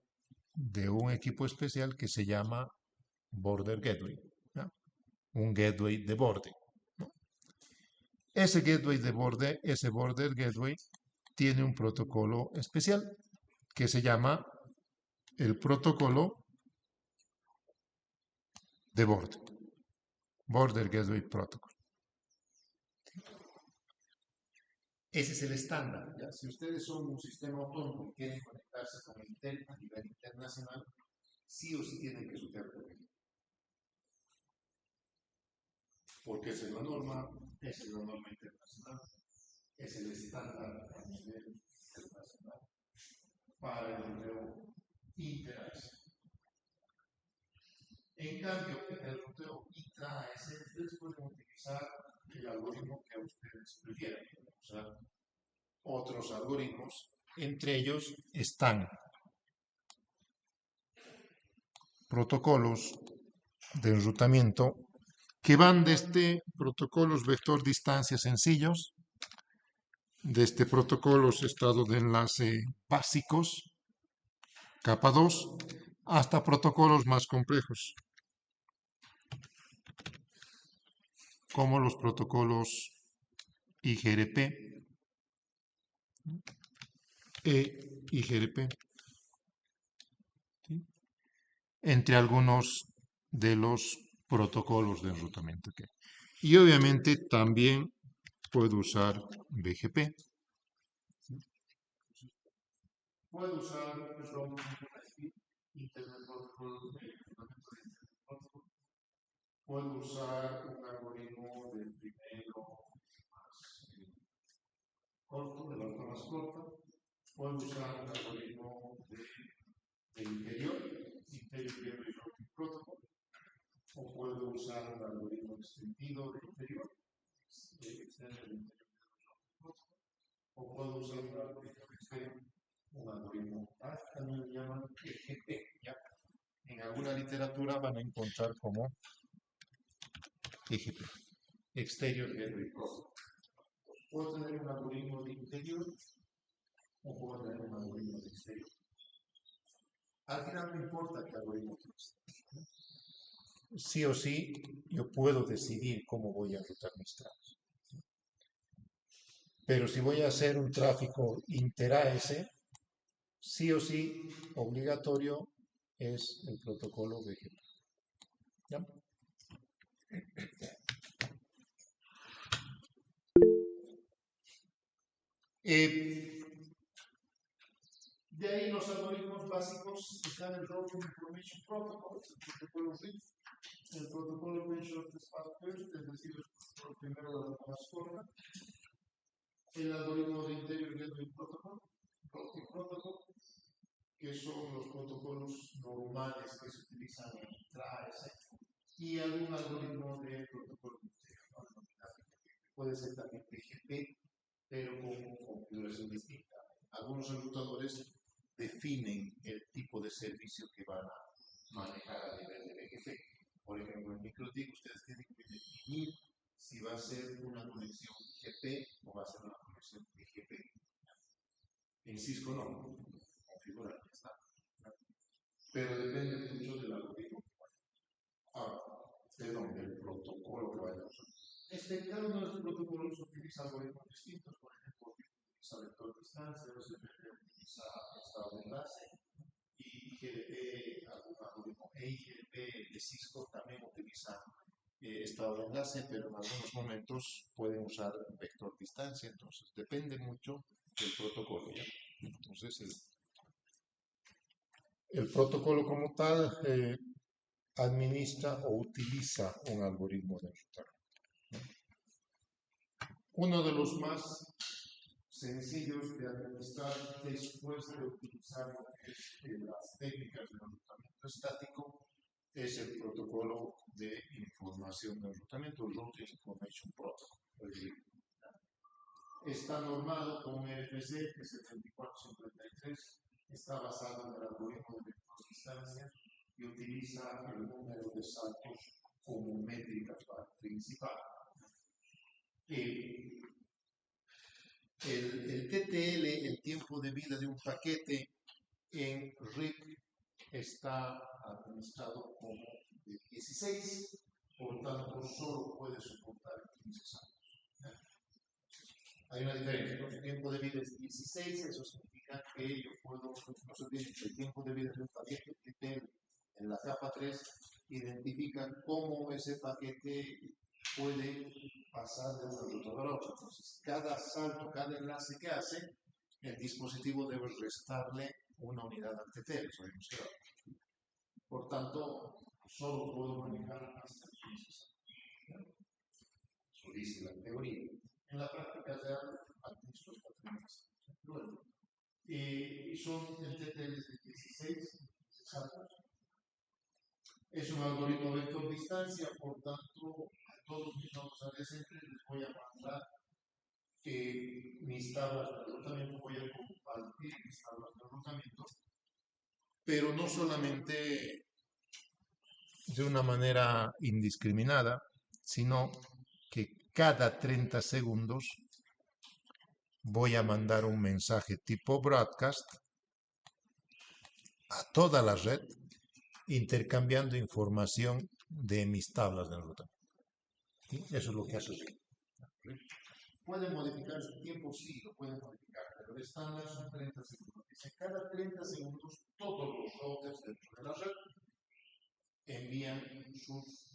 de un equipo especial que se llama Border Gateway, ¿no? Un gateway de borde, ¿no? Ese gateway de borde, ese Border Gateway, tiene un protocolo especial que se llama el protocolo de borde, Border Gateway Protocol. Ese es el estándar, ¿ya? Si ustedes son un sistema autónomo y quieren conectarse con Intel a nivel internacional, sí o sí tienen que usar PGP. Porque es la norma internacional, es el estándar a nivel internacional para el ruteo inter-AS. En cambio, en el ruteo intra-AS, ustedes pueden utilizar el algoritmo que a ustedes prefieran. O sea, otros algoritmos, entre ellos están protocolos de enrutamiento que van desde protocolos vector distancia sencillos, desde protocolos estado de enlace básicos, capa 2, hasta protocolos más complejos, como los protocolos IGRP e IGRP, ¿sí? Entre algunos de los protocolos de enrutamiento que hay. Y obviamente también puedo usar BGP. Puedo usar Internet Protocol, puedo usar un algoritmo del primero más corto, de la otra más corta, puedo usar un algoritmo de interior Routing Protocol, o puedo usar un algoritmo extendido de interior, o puedo usar un algoritmo externo, un algoritmo también lo llaman EGP, ¿ya? En alguna literatura van a encontrar como EGP, Exterior Gateway Protocol. Puedo tener un algoritmo de interior o puedo tener un algoritmo de exterior. Al final no importa qué algoritmo tienes. Sí o sí, yo puedo decidir cómo voy a enrutar mis tráficos. Pero si voy a hacer un tráfico inter-AS, sí o sí, obligatorio, es el protocolo BGP. ¿Ya? De ahí los algoritmos básicos están el Routing Information Protocol, el protocolo RIP, el protocolo Very Shortest Path First, es decir, el protocolo primero de la más corta, el algoritmo de Interior Gateway Protocol, Routing Protocol, que son los protocolos normales que se utilizan en TRAS, y algún algoritmo de protocolo interior, puede ser también PGP, pero con configuración distinta. Algunos enrutadores definen el tipo de servicio que van a manejar a nivel de BGP. Por ejemplo, en MikroTik ustedes tienen que definir si va a ser una conexión GP o va a ser una conexión BGP. En Cisco no, configuran, ya está. Pero depende mucho del algoritmo que vaya. Ahora, perdón, del protocolo que vaya a usar. Cada uno de los protocolos utiliza algoritmos distintos, por ejemplo, utiliza vector distancia, OSPF utiliza estado de enlace, y IGDP, algún algoritmo EIGDP de Cisco también utiliza estado de enlace, pero en algunos momentos pueden usar vector distancia, entonces depende mucho del protocolo, ¿ya? Entonces, el protocolo como tal administra o utiliza un algoritmo de enrutamiento. Uno de los más sencillos de administrar después de utilizar las técnicas de enrutamiento estático es el protocolo de información de enrutamiento, el Routing Information Protocol. Está normado con RFC, que es el 2453, está basado en el algoritmo de vector distancia y utiliza el número de saltos como métrica principal. El TTL, el tiempo de vida de un paquete en RIP, está administrado como de 16, por tanto solo puede soportar 15 saltos. Hay una diferencia, ¿no? El tiempo de vida es 16, eso significa que yo puedo, no se olviden que el tiempo de vida de un paquete TTL en la capa 3 identifica cómo ese paquete puede pasar de un enrutador a otro. Entonces, cada salto, cada enlace que hace, el dispositivo debe restarle una unidad al TTL. Por tanto, solo puedo manejar hasta 15 saltos. Eso dice la teoría. En la práctica real, administro hasta 30 saltos. Y son el TTL de 16 saltos. Es un algoritmo vector distancia, por tanto, a todos mis nodos adyacentes les voy a mandar mis tablas de enrutamiento, voy a compartir mis tablas de enrutamiento, pero no solamente de una manera indiscriminada, sino que cada 30 segundos voy a mandar un mensaje tipo broadcast a toda la red, intercambiando información de mis tablas de enrutamiento. ¿Sí? Eso es lo que hace. ¿Pueden modificar su tiempo? Sí, lo pueden modificar, pero el estándar son 30 segundos. Dice, cada 30 segundos todos los routers dentro de la red envían sus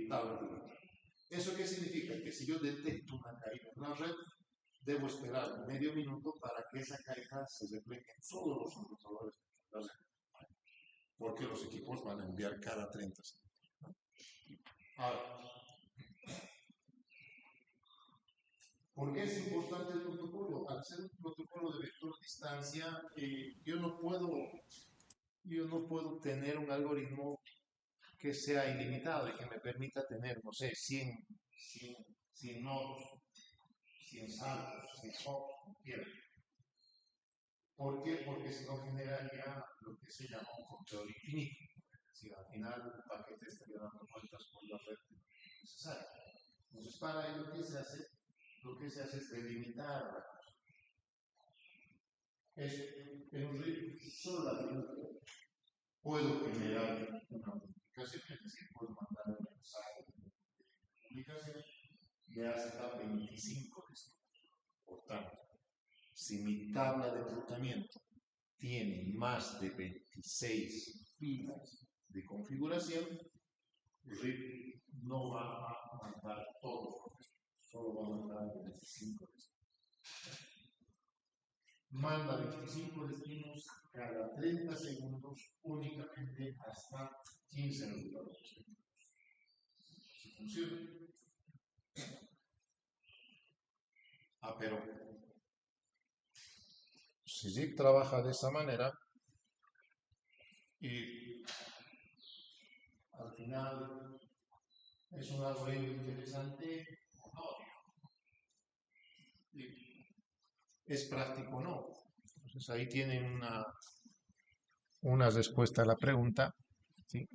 tablas de enrutamiento. ¿Eso qué significa? Que si yo detecto una caída en la red, debo esperar medio minuto para que esa caída se refleje en todos los enrutadores de la red. Porque los equipos van a enviar cada 30 segundos. Ahora, ¿por qué es importante el protocolo? Al ser un protocolo de vector distancia, yo no puedo tener un algoritmo que sea ilimitado y que me permita tener, no sé, 100 nodos, 100 saltos, 100 hops, como quieran. ¿Por qué? Porque si no generaría lo que se llama un control infinito. Es decir, al final el paquete estaría dando vueltas por la red necesaria. Entonces, para ello, lo que se hace es delimitar la cosa. En un RIP solamente puedo generar una comunicación, es decir, puedo mandar un mensaje de comunicación de hasta 25 destinos. Por tanto, si mi tabla de enrutamiento tiene más de 26 filas de configuración, RIP no va a mandar todo, solo va a mandar 25 destinos. Manda 25 destinos cada 30 segundos, únicamente hasta 15 minutos. ¿Sí funciona? Pero si Zip trabaja de esa manera, y al final es un algoritmo interesante o no, es práctico o no. Entonces ahí tienen una respuesta a la pregunta, ¿sí?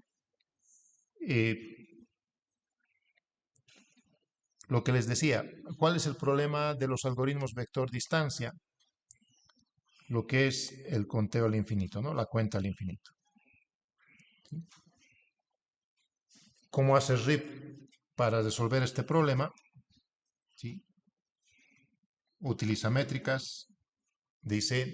Lo que les decía, ¿cuál es el problema de los algoritmos vector distancia? Lo que es el conteo al infinito, ¿no? La cuenta al infinito. ¿Sí? ¿Cómo hace RIP para resolver este problema? ¿Sí? Utiliza métricas, dice,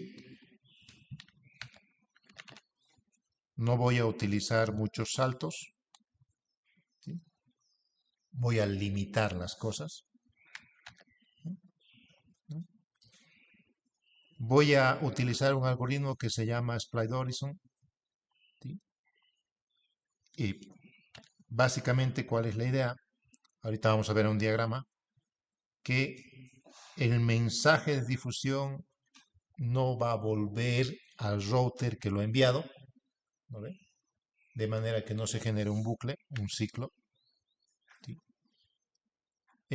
no voy a utilizar muchos saltos, ¿sí? Voy a limitar las cosas. Voy a utilizar un algoritmo que se llama Split Horizon, ¿sí? Y básicamente, ¿cuál es la idea? Ahorita vamos a ver un diagrama que el mensaje de difusión no va a volver al router que lo ha enviado, ¿no ve? De manera que no se genere un bucle, un ciclo. ¿Sí?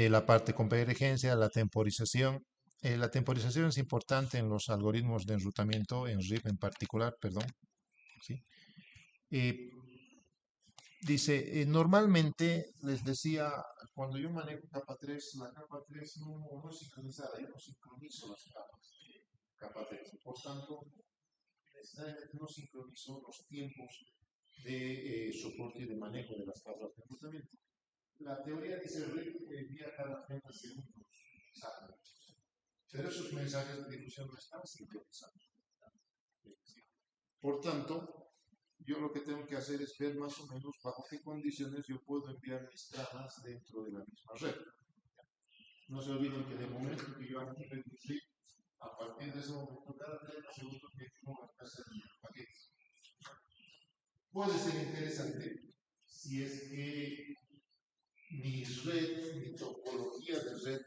La parte de convergencia, la temporización. La temporización es importante en los algoritmos de enrutamiento, en RIP en particular, perdón. ¿Sí? Dice, normalmente les decía, cuando yo manejo capa 3, la capa 3 no es sincronizada, yo no sincronizo las capas de capa 3. Por tanto, necesariamente no sincronizo los tiempos de soporte y de manejo de las tablas de enrutamiento. La teoría dice que envía cada 30 segundos mensajes, pero esos mensajes de difusión no están sincronizados. Por tanto, yo lo que tengo que hacer es ver más o menos bajo qué condiciones yo puedo enviar mis tramas dentro de la misma red. No se olviden que en el momento que yo active el RIP, a partir de ese momento, cada 30 segundos me pongo a hacer el paquete. Puede ser interesante si es que mi red, mi topología de red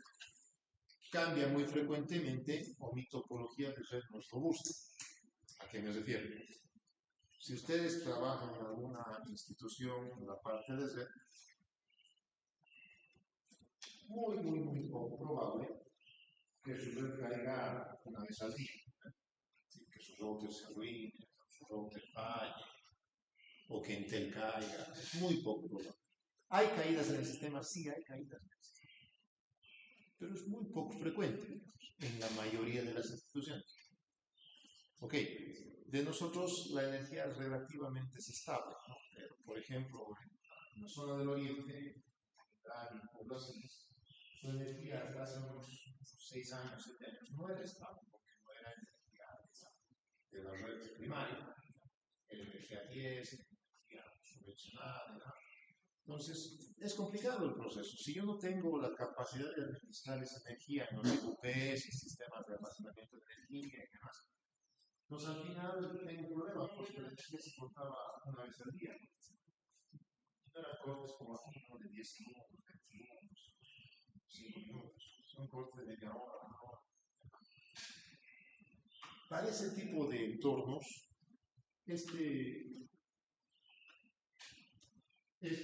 cambia muy frecuentemente o mi topología de red no es robusta. ¿A qué me refiero? Si ustedes trabajan en alguna institución en la parte de red, muy poco probable que su red caiga una vez al día. Que su router se arruine, que su router falle, o que Intel caiga. Es muy poco probable. ¿Hay caídas en el sistema? Sí, hay caídas en el sistema. Pero es muy poco frecuente, digamos, en la mayoría de las instituciones. Ok, de nosotros la energía relativamente es estable, ¿no? Pero, por ejemplo, en la zona del oriente, en poblaciones, su energía hasta hace unos 6 años, 7 años, no era estable, porque no era energía de la red primaria, era energía 10, energía subvencionada, ¿no? Entonces, es complicado el proceso. Si yo no tengo la capacidad de administrar esa energía en los IPPs y sistemas de almacenamiento de energía y demás, pues al final tengo un problema, porque la energía se cortaba una vez al día. No eran cortes como aquí, ¿no? De 10 segundos, 20 segundos, 5 minutos. Son cortes de media hora, una hora. Para ese tipo de entornos, esto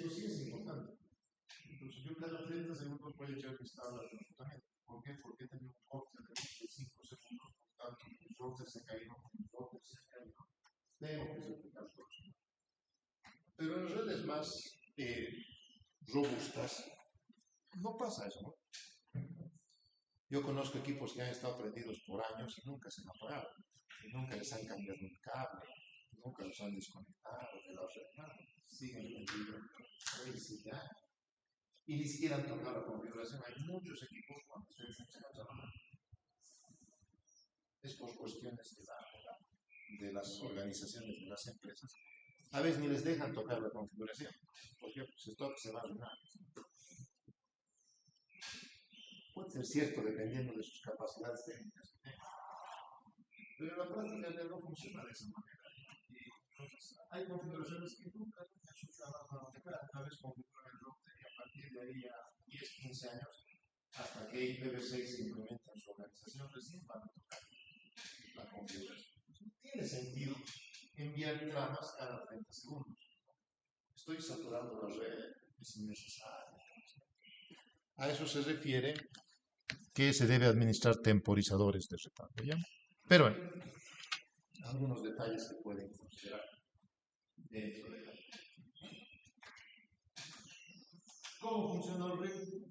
sí es importante. Entonces yo cada 30 segundos voy a echar mis tablas de enrutamiento. ¿Por qué? Porque tengo un corte de 25 segundos, por tanto, mis routers se cayeron, mis routers se cayeron. Tengo que ejecutar todo eso. Pero en redes más robustas, no pasa eso, ¿no? Yo conozco equipos que han estado prendidos por años y nunca se han apagado, y nunca les han cambiado un cable, nunca los han desconectado de la red, nada. Siguen prendidos 6 años. Y ni siquiera han tocado la configuración. Hay muchos equipos cuando se desenchan a trabajar. Es por cuestiones de la de las organizaciones de las empresas, a veces ni les dejan tocar la configuración, porque pues esto se va a arruinar. Puede ser cierto dependiendo de sus capacidades técnicas, pero en la práctica no funciona de esa manera. Y entonces hay configuraciones que nunca han funcionado para tocar. Una vez configuran el router y a partir de ahí a 10, 15 años, hasta que IPv6 se implementa en su organización, recién van a tocar la configuración. No tiene sentido enviar tramas cada 30 segundos. Estoy saturando la red, es innecesario. A eso se refiere que se debe administrar temporizadores de retardo, ¿ya? Pero bueno, algunos detalles que pueden considerar dentro de la... ¿Cómo funciona el RIP?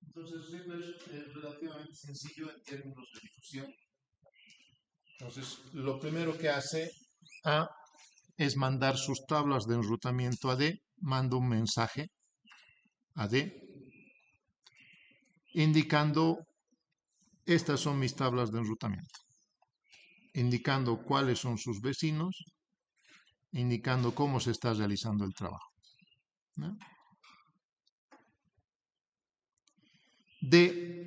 Entonces, RIP es relativamente sencillo en términos de difusión. Entonces, lo primero que hace A es mandar sus tablas de enrutamiento a D, manda un mensaje a D, indicando, estas son mis tablas de enrutamiento, indicando cuáles son sus vecinos, indicando cómo se está realizando el trabajo, ¿no? D,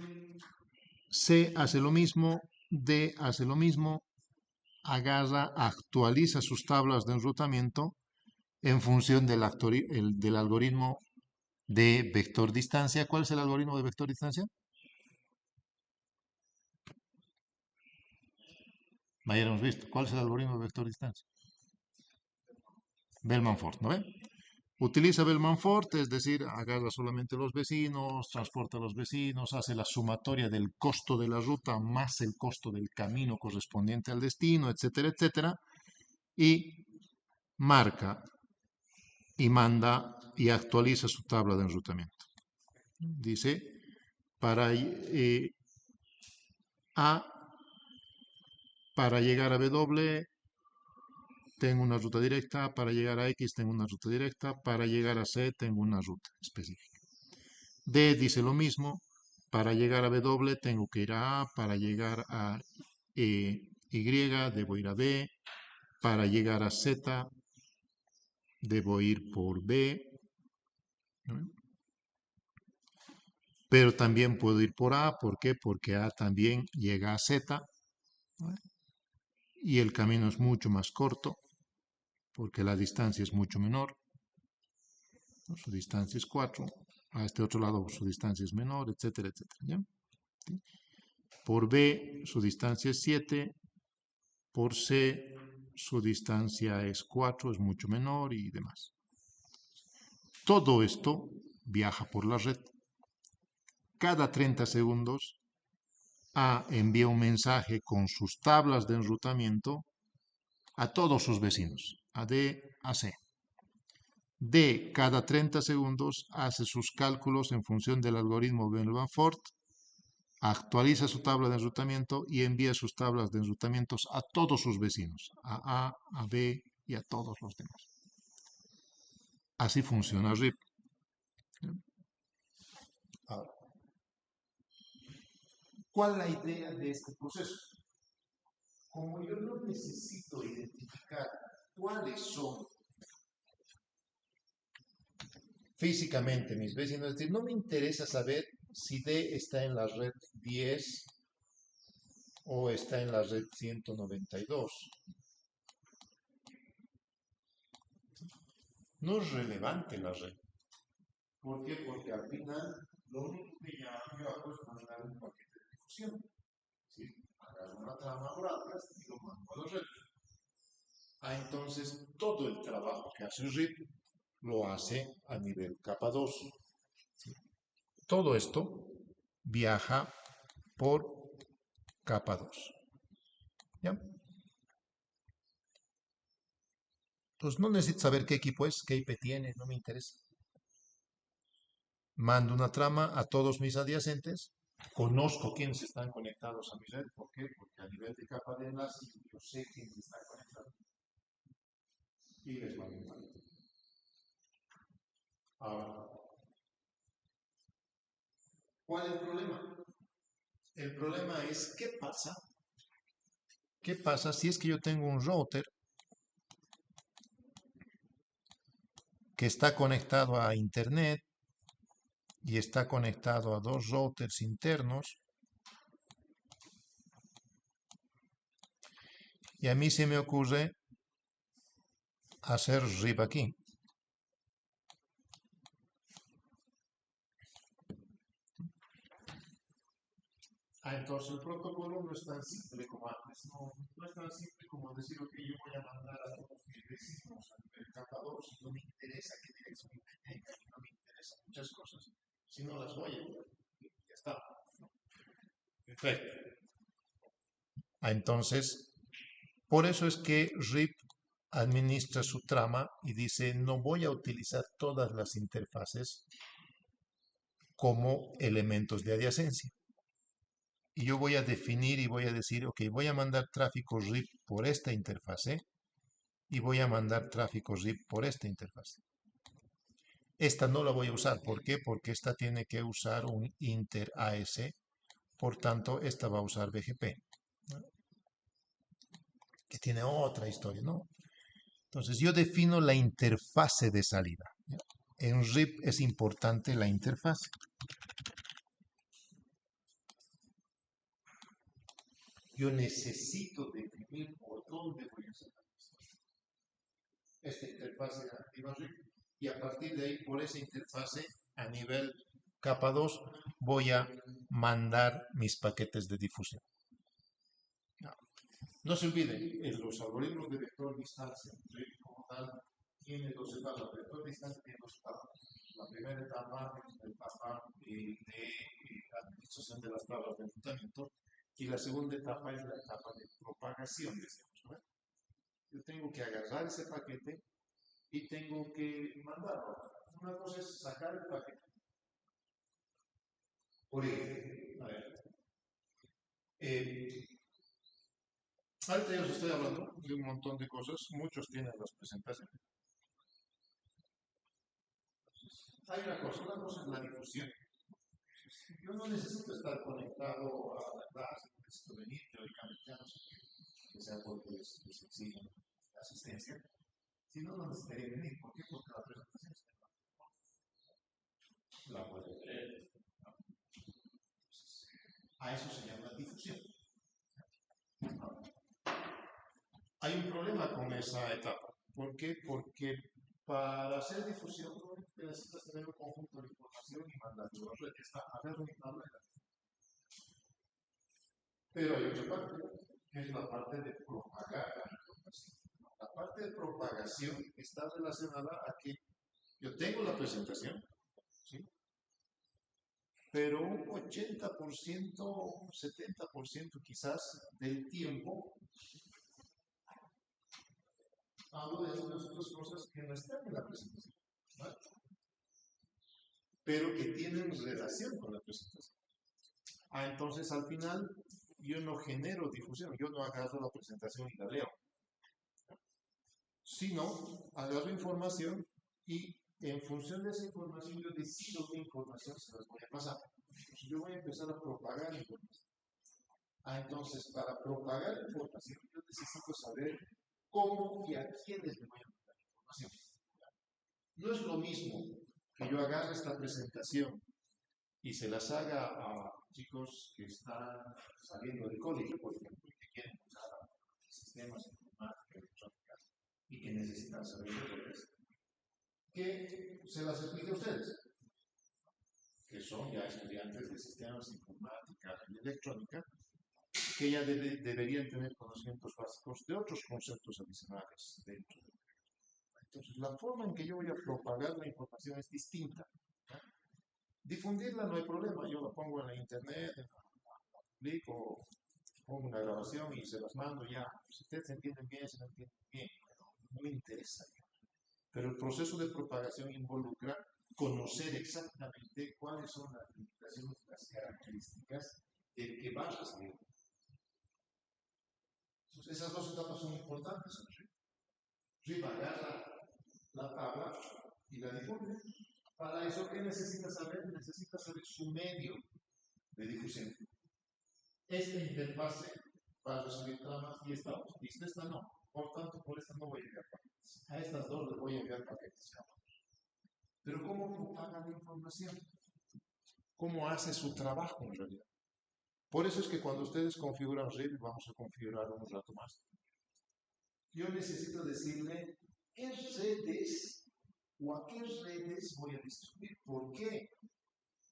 C hace lo mismo, D hace lo mismo, agarra, actualiza sus tablas de enrutamiento en función del algoritmo de vector distancia. ¿Cuál es el algoritmo de vector distancia? Ayer hemos visto. ¿Cuál es el algoritmo de vector distancia? Bellman-Ford, ¿no ve? Utiliza Bellman-Ford, es decir, agarra solamente los vecinos, transporta a los vecinos, hace la sumatoria del costo de la ruta más el costo del camino correspondiente al destino, etcétera, etcétera, y marca y manda y actualiza su tabla de enrutamiento. Dice, para A, para llegar a W, tengo una ruta directa, para llegar a X tengo una ruta directa, para llegar a C tengo una ruta específica. D dice lo mismo, para llegar a W tengo que ir a A, para llegar a Y debo ir a B, para llegar a Z debo ir por B, ¿no? Pero también puedo ir por A, ¿por qué? Porque A también llega a Z, ¿no? Y el camino es mucho más corto, porque la distancia es mucho menor, ¿no? Su distancia es 4, a este otro lado su distancia es menor, etcétera, etcétera, ¿ya? ¿Sí? Por B su distancia es 7, por C su distancia es 4, es mucho menor y demás. Todo esto viaja por la red. Cada 30 segundos A envía un mensaje con sus tablas de enrutamiento a todos sus vecinos, a D, a C. D, cada 30 segundos, hace sus cálculos en función del algoritmo Bellman-Ford, actualiza su tabla de enrutamiento y envía sus tablas de enrutamientos a todos sus vecinos, a B y a todos los demás. Así funciona RIP. Ahora, ¿cuál es la idea de este proceso? Como yo no necesito identificar cuáles son físicamente mis vecinos, es decir, no me interesa saber si D está en la red 10 o está en la red 192. No es relevante la red. ¿Por qué? Porque al final lo único que yo hago es mandar un paquete de difusión. ¿Sí? Agarro una trama oral y lo mando a la red. Entonces todo el trabajo que hace RIP lo hace a nivel capa 2. ¿Sí? Todo esto viaja por capa 2. ¿Ya? Pues no necesito saber qué equipo es, qué IP tiene, no me interesa. Mando una trama a todos mis adyacentes, conozco quiénes están conectados a mi red. ¿Por qué? Porque a nivel de capa de enlace yo sé quiénes están conectados. Y les mando un paquete. Ahora, ¿cuál es el problema? El problema es qué pasa ¿Qué pasa si es que yo tengo un router que está conectado a Internet y está conectado a dos routers internos y a mí se me ocurre hacer RIP aquí? Entonces el protocolo no es tan simple como antes, no es tan simple como decir, ok, yo voy a mandar a todos mis vecinos a nivel capa 2 y no me interesa qué dirección tenga, y no me interesan muchas cosas, si no las voy a hacer. Ya está. Perfecto. Entonces, por eso es que RIP administra su trama y dice, no voy a utilizar todas las interfaces como elementos de adyacencia. Y yo voy a definir y voy a decir, ok, voy a mandar tráfico RIP por esta interfase y voy a mandar tráfico RIP por esta interfase. Esta no la voy a usar. ¿Por qué? Porque esta tiene que usar un inter AS. Por tanto, esta va a usar BGP. ¿No? Que tiene otra historia, ¿no? Entonces, yo defino la interfase de salida. ¿Ya? En RIP es importante la interfase. Yo necesito definir por dónde voy a hacer esta interfase activa RIP. Y a partir de ahí, por esa interfase, a nivel capa 2, voy a mandar mis paquetes de difusión. No se olviden, los algoritmos de vector distancia, RIP como tal, tiene dos etapas. El vector distancia tiene dos etapas. La primera etapa es la etapa de administración de las tablas de enrutamiento y la segunda etapa es la etapa de propagación, decimos, ¿no? Yo tengo que agarrar ese paquete y tengo que mandarlo. Una cosa es sacar el paquete. Por ejemplo, a ver, ahorita ya os estoy hablando de un montón de cosas, muchos tienen las presentaciones. Hay una cosa es la difusión. Yo no necesito estar conectado a la clase, no necesito venir teóricamente, ya no sé que sea porque les exigen la asistencia. Si no, no necesitaría venir. ¿Por qué? Porque la presentación la puede leer. ¿No? A eso se llama difusión. Hay un problema con esa etapa. ¿Por qué? Porque para hacer difusión necesitas tener un conjunto de información y mandarlo a red. Está agarro y habla. Pero hay otra parte, que es la parte de propagar la información. La parte de propagación está relacionada a que yo tengo la presentación, ¿sí? Pero un 80%, 70% quizás del tiempo hablo de algunas otras cosas que no están en la presentación, ¿vale? Pero que tienen relación con la presentación. Entonces al final yo no genero difusión, yo no agarro la presentación y la leo, sino agarro información y en función de esa información yo decido qué información se las voy a pasar. Entonces, yo voy a empezar a propagar información. Entonces, para propagar información yo necesito saber cómo y a quiénes le voy a mandar información. No es lo mismo que yo agarre esta presentación y se las haga a chicos que están saliendo del colegio, por ejemplo, y que quieren usar sistemas informáticos, electrónicas y que necesitan saber de eso, que se las explique a ustedes, que son ya estudiantes de sistemas informática y electrónica, que ya deberían tener conocimientos básicos de otros conceptos adicionales dentro de. Entonces, la forma en que yo voy a propagar la información es distinta. Difundirla no hay problema, yo la pongo en la internet, la publico, pongo una grabación y se las mando ya. Si ustedes entienden bien, se entienden bien, no me interesa. Pero el proceso de propagación involucra conocer exactamente cuáles son las limitaciones, las características del que va a recibir. Entonces, esas dos etapas son importantes. RIP agarra la tabla y la difunde. Para eso, ¿qué necesita saber? Necesita saber su medio de difusión. Esta interfase va a recibir tramas y esta no. Por tanto, por esta no voy a enviar paquetes. A estas dos les voy a enviar paquetes. Pero ¿cómo propaga la información? ¿Cómo hace su trabajo en realidad? Por eso es que cuando ustedes configuran RIP, vamos a configurar un rato más, yo necesito decirle qué redes o a qué redes voy a distribuir. ¿Por qué?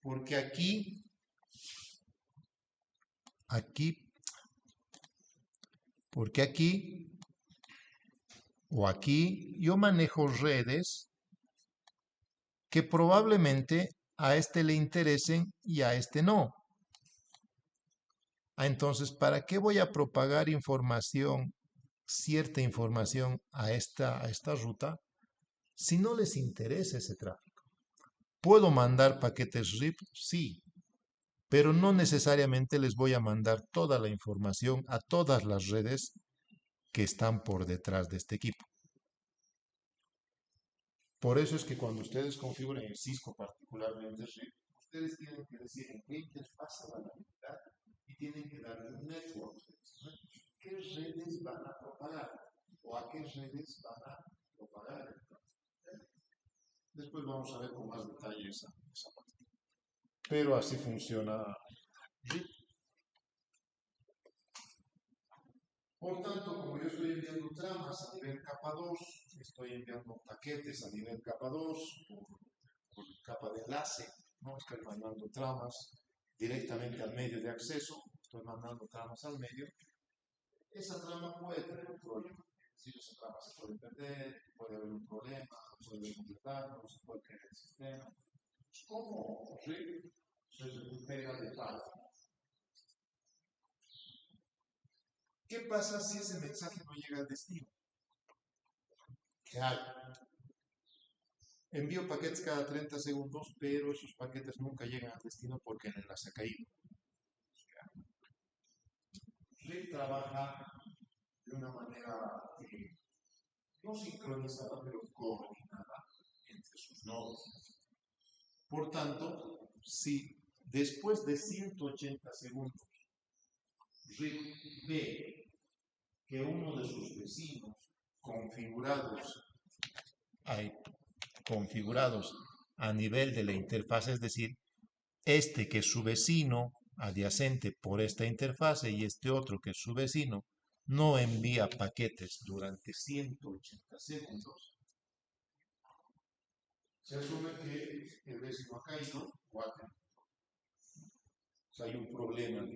Porque aquí o aquí yo manejo redes que probablemente a este le interesen y a este no. Entonces, ¿para qué voy a propagar información, cierta información a esta ruta, si no les interesa ese tráfico? ¿Puedo mandar paquetes RIP? Sí, pero no necesariamente les voy a mandar toda la información a todas las redes que están por detrás de este equipo. Por eso es que cuando ustedes configuren el Cisco, particularmente RIP, ustedes tienen que decir en qué interfaz van a habilitar y tienen que darle un network. ¿Qué redes van a propagar? ¿O a qué redes van a propagar? Después vamos a ver con más detalle esa parte. Pero así funciona RIP. Por tanto, como yo estoy enviando tramas a nivel capa 2, estoy enviando paquetes a nivel capa 2 por capa de enlace, ¿no? Estoy mandando tramas directamente al medio de acceso, estoy mandando tramas al medio. Esa trama puede tener un problema. Si esa trama se puede perder, puede haber un problema, puede completar, no se puede caer el sistema. ¿Cómo RIP se recupera de fallo? ¿Qué pasa si ese mensaje no llega al destino? ¿Qué hago? Envío paquetes cada 30 segundos, pero esos paquetes nunca llegan al destino porque el enlace ha caído. RIP trabaja de una manera no sincronizada, pero coordinada entre sus nodos. Por tanto, si después de 180 segundos RIP ve que uno de sus vecinos configurados a nivel de la interfaz, es decir, este que es su vecino adyacente por esta interfaz y este otro que es su vecino, no envía paquetes durante 180 segundos, se asume que el vecino ha caído o ha caído. O sea, hay un problema.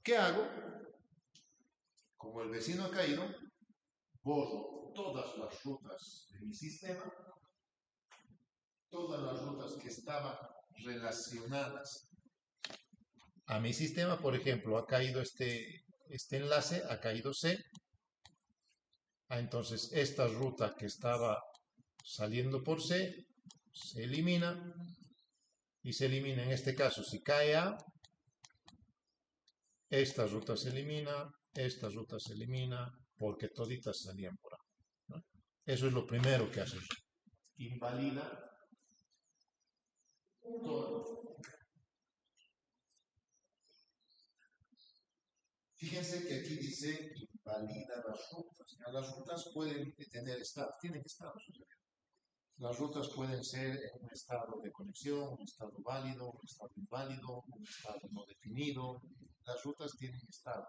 ¿Qué hago? Como el vecino ha caído, borro todas las rutas de mi sistema, todas las rutas que estaban relacionadas a mi sistema. Por ejemplo, ha caído este enlace, ha caído C. Entonces, esta ruta que estaba saliendo por C se elimina y se elimina en este caso si cae A, esta ruta se elimina, esta ruta se elimina porque toditas salían por A, ¿no? Eso es lo primero que hace. Invalida todo. Fíjense que aquí dice invalida las rutas. Las rutas pueden tener estados, tienen estados. Las rutas pueden ser en un estado de conexión, un estado válido, un estado inválido, un estado no definido. Las rutas tienen estados.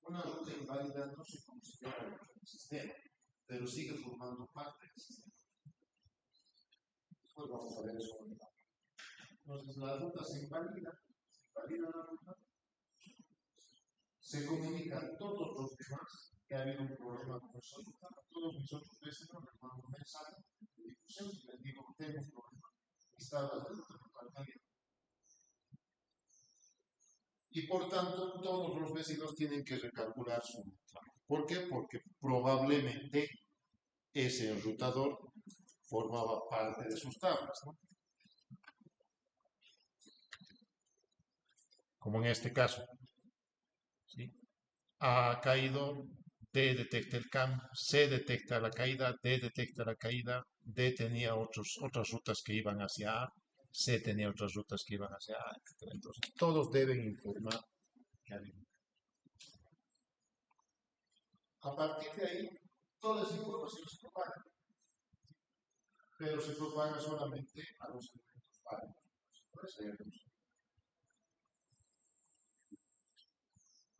Una ruta inválida no se considera en el sistema, pero sigue formando parte del sistema. Después vamos a ver eso. Entonces, la ruta se invalida la ruta, se comunica a todos los demás que ha habido un problema con esa ruta, a todos mis otros vecinos les mando un mensaje de difusión y les digo que tengo un problema, instala la ruta total. Y por tanto, todos los vecinos tienen que recalcular su ruta. ¿Por qué? Porque probablemente ese enrutador formaba parte de sus tablas, ¿no? Como en este caso, ¿sí? Ha caído, D detecta el cambio, C detecta la caída, D detecta la caída, D tenía otras rutas que iban hacia A, C tenía otras rutas que iban hacia A, etc. Entonces, todos deben informar que alimenta. A partir de ahí, toda esa información se propaga, pero se propaga solamente a los elementos básicos.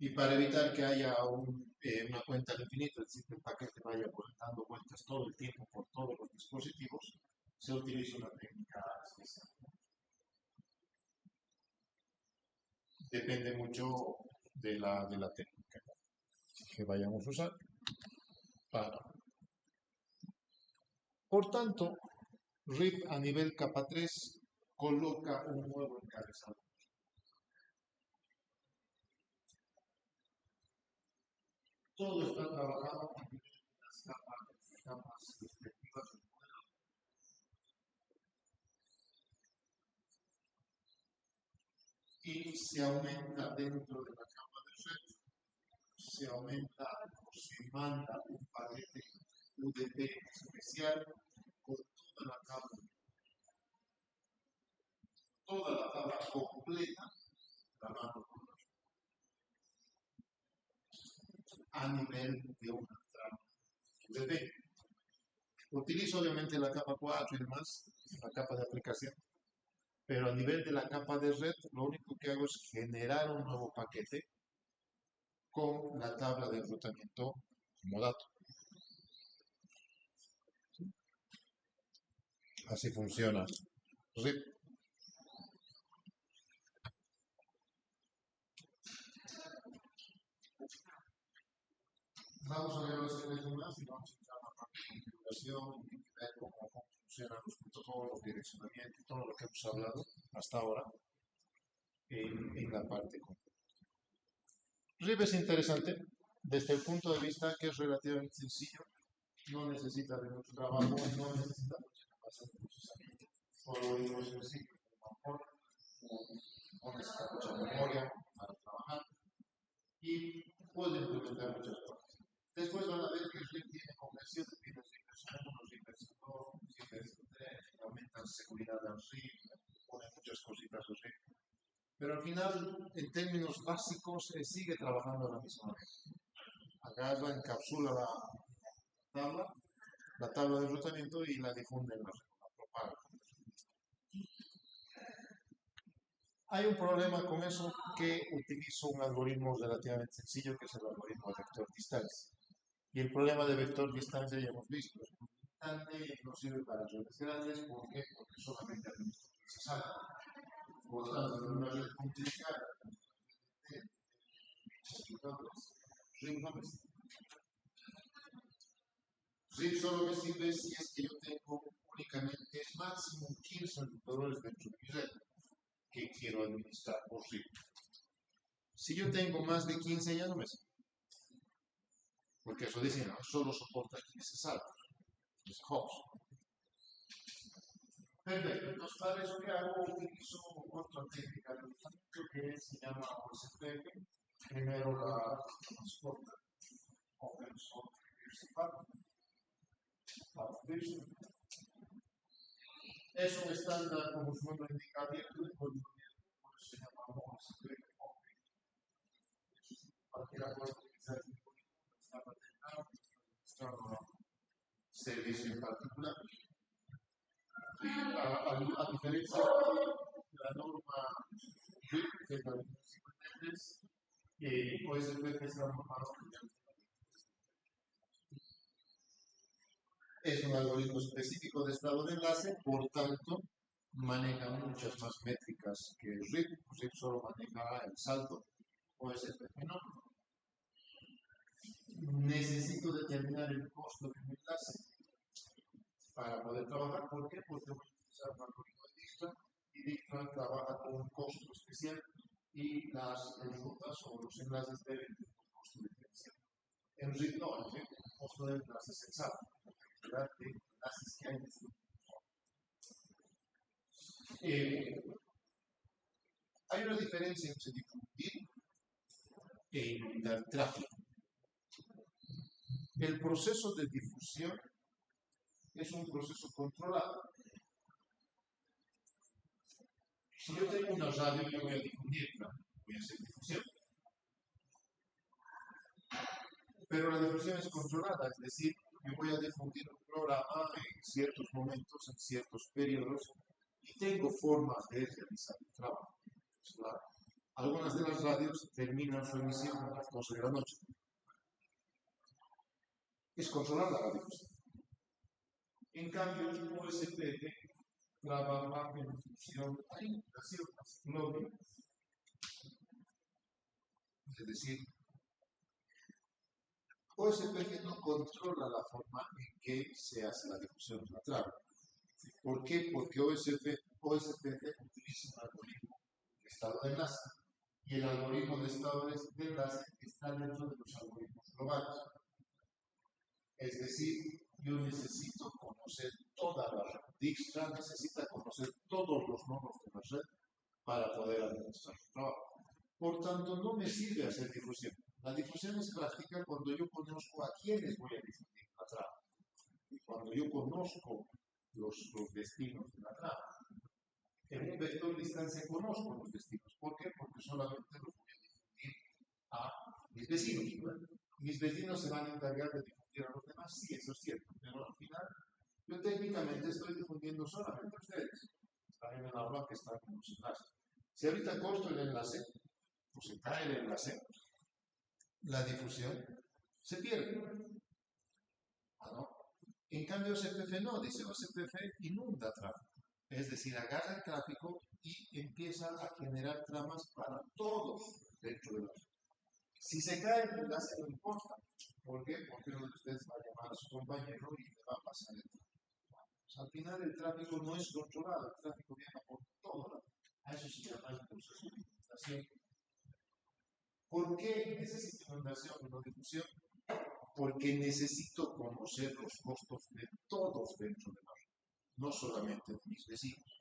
Y para evitar que haya una cuenta al infinito, es decir, que el paquete vaya dando vueltas todo el tiempo por todos los dispositivos, se utiliza una técnica especial. Depende mucho de la técnica que vayamos a usar para. Por tanto, RIP a nivel capa 3 coloca un nuevo encabezado. Todo está trabajado en las capas respectivas del modelo. Y se aumenta dentro de la capa de red, se aumenta o se manda un paquete UDP especial con toda la tabla completa, la mando a nivel de una trama UDP. Utilizo obviamente la capa 4 y demás, la capa de aplicación, pero a nivel de la capa de red, lo único que hago es generar un nuevo paquete con la tabla de enrutamiento como dato. Así funciona RIP. Vamos a ver los elementos más y vamos a entrar a la parte de configuración y ver cómo funcionan los protocolos, direccionamiento y todo lo que hemos hablado hasta ahora en la parte completa. RIP es interesante desde el punto de vista que es relativamente sencillo, no necesita de mucho trabajo, no necesita mucha capacidad de procesamiento, solo es muy sencillo, no necesita mucha memoria para trabajar y puede implementar muchas cosas. Después van a ver que el RIP tiene conversión de pines de inversión 1, inversión 2, inversión 3, aumentan seguridad del RIP, pone muchas cositas al RIP. Pero al final, en términos básicos, sigue trabajando a la misma vez. Agarra, encapsula la tabla de enrutamiento y la difunde en la propaga. Hay un problema con eso que utilizo un algoritmo relativamente sencillo que es el algoritmo de vector distancia. Y el problema de vector distancia ya hemos visto, es muy limitante, no sirve para redes grandes, ¿por qué? Porque solamente administra procesar. Por lo tanto, en una red complicada, RIP solo me sirve si es que yo tengo únicamente máximo 15 computadores dentro de mi red que quiero administrar por RIP. Si yo tengo más de 15 ya no me sirve. Porque eso dice, no, solo soporta 15 saltos. Es host. Perfecto, entonces para eso que hago utilizo otra técnica de enrutamiento que se llama OSPF. Primero la transporta Open Source Partition. Es un estándar, como su nombre indica, abierto de código abierto, por eso se llama OSPF Open. Cualquiera puede utilizar el código, está patentado, está servicio en particular. A diferencia de la norma RIP, que es la de 1953, OSPF es la norma es un algoritmo específico de estado de enlace, por tanto, maneja muchas más métricas que RIP. RIP solo maneja el salto, OSPF no. Necesito determinar el costo de mi enlace para poder trabajar. ¿Por qué? Porque voy a utilizar un algoritmo de Dijkstra y Dijkstra trabaja con un costo especial y las rutas o los enlaces deben tener un costo diferencial. En RIP no, en RIP el costo del enlace es exacto, la cantidad de enlaces que hay en este hay una diferencia entre difundir e inundar tráfico. El proceso de difusión es un proceso controlado. Si yo tengo una radio, yo voy a difundir, voy a hacer difusión. Pero la difusión es controlada, es decir, yo voy a difundir un programa en ciertos momentos, en ciertos periodos, y tengo formas de realizar el trabajo. Claro. Algunas de las radios terminan su emisión a las 12 de la noche. Es controlada la difusión. En cambio, el OSPF trabaja en función a indicaciones globales. Es decir, OSPF no controla la forma en que se hace la difusión de la trama. ¿Por qué? Porque OSPF utiliza un algoritmo de estado de enlace. Y el algoritmo de estado de enlace está dentro de los algoritmos globales. Es decir, yo necesito conocer toda la red. Dijkstra necesita conocer todos los nodos de la red para poder administrar su trabajo. Por tanto, no me sirve hacer difusión. La difusión es práctica cuando yo conozco a quiénes voy a difundir la trama. Y cuando yo conozco los destinos de la trama. En un vector de distancia conozco los destinos. ¿Por qué? Porque solamente los voy a difundir a mis vecinos. ¿Verdad? Mis vecinos se van a encargar de difundir a los demás. Sí, eso es cierto. Pero al final, yo técnicamente estoy difundiendo solamente a ustedes. Están en el aula que están en los enlaces. Si ahorita corto el enlace, o se cae el enlace, la difusión se pierde. ¿Ah, no? En cambio, OSPF no, dice OSPF inunda tráfico. Es decir, agarra el tráfico y empieza a generar tramas para todos dentro de la red. Si se cae el enlace, no importa. ¿Por qué? Porque uno de ustedes va a llamar a su compañero y le va a pasar el tráfico. Pues al final el tráfico no es controlado, el tráfico viaja por todo lado. A eso se llama el proceso de inundación. ¿Por qué necesito inundación o no difusión? Porque necesito conocer los costos de todos dentro de la red, no solamente de mis vecinos.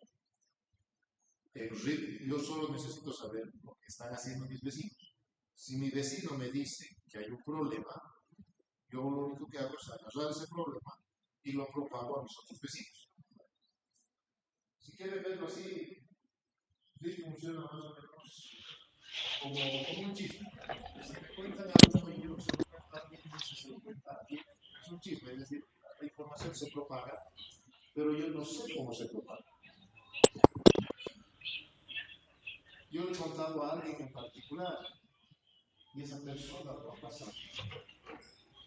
Yo solo necesito saber lo que están haciendo mis vecinos. Si mi vecino me dice que hay un problema, yo lo único que hago es agarrar ese problema y lo propago a mis otros vecinos. Si quieren verlo así, sí funciona más o menos como un chisme. Si me cuentan algo y yo se lo cuento a alguien, entonces se lo cuenta a alguien. Es un chisme, es decir, la información se propaga, pero yo no sé cómo se propaga. Yo le he contado a alguien en particular y esa persona lo ha pasado.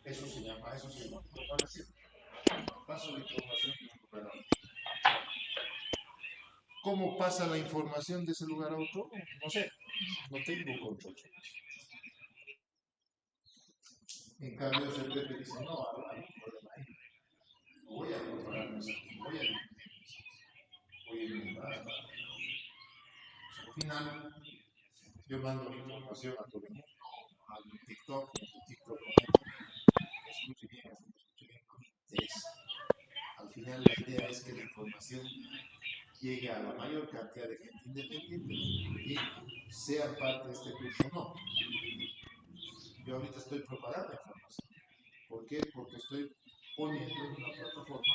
Eso se llama propagación. Paso la información de un lugar a otro. ¿Cómo pasa la información de ese lugar a otro? No sé, no tengo control. En cambio, el CPP dice, no, hay un problema ahí. Voy a propagar voy a inundar. Al final, yo mando la información a todo el mundo, a TikTok, escuche bien, no me interesa. Al final, la idea es que la información llegue a la mayor cantidad de gente independiente y sea parte de este curso o no. Yo ahorita estoy propagando información. ¿Por qué? Porque estoy poniendo en una plataforma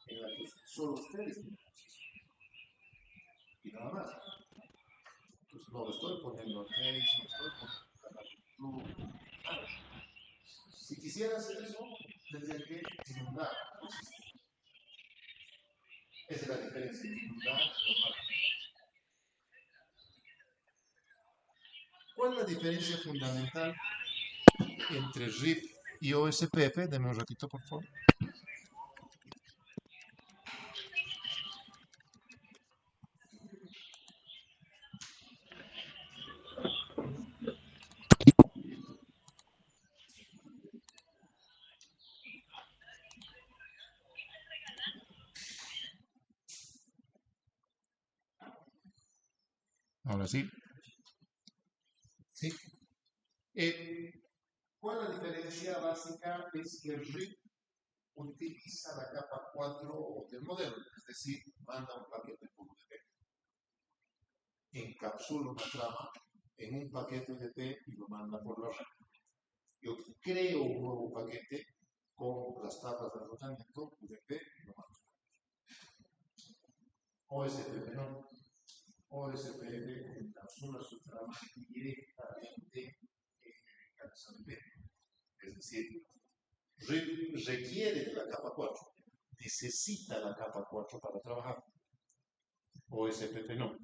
en la que solo ustedes tienen acceso. Y nada más. Entonces no lo estoy poniendo en Facebook, no estoy poniendo en canal de YouTube, nada. Si quisiera hacer eso, tendría que inundar. Esa es la diferencia entre inundar y propagar. ¿Cuál es la diferencia fundamental entre RIP y OSPF? Deme un ratito, por favor. Ahora sí. ¿Sí? ¿Cuál es la diferencia básica? Es que el RIP utiliza la capa 4 del modelo, es decir, manda un paquete por UDP. Encapsula una trama en un paquete UDP y lo manda por la red. Yo creo un nuevo paquete con las tablas de alojamiento UDP y lo mando. OSPF no. OSPF encapsula su trama directamente en el UDP. Es decir, RIP requiere de la capa 4, necesita la capa 4 para trabajar. OSPF no.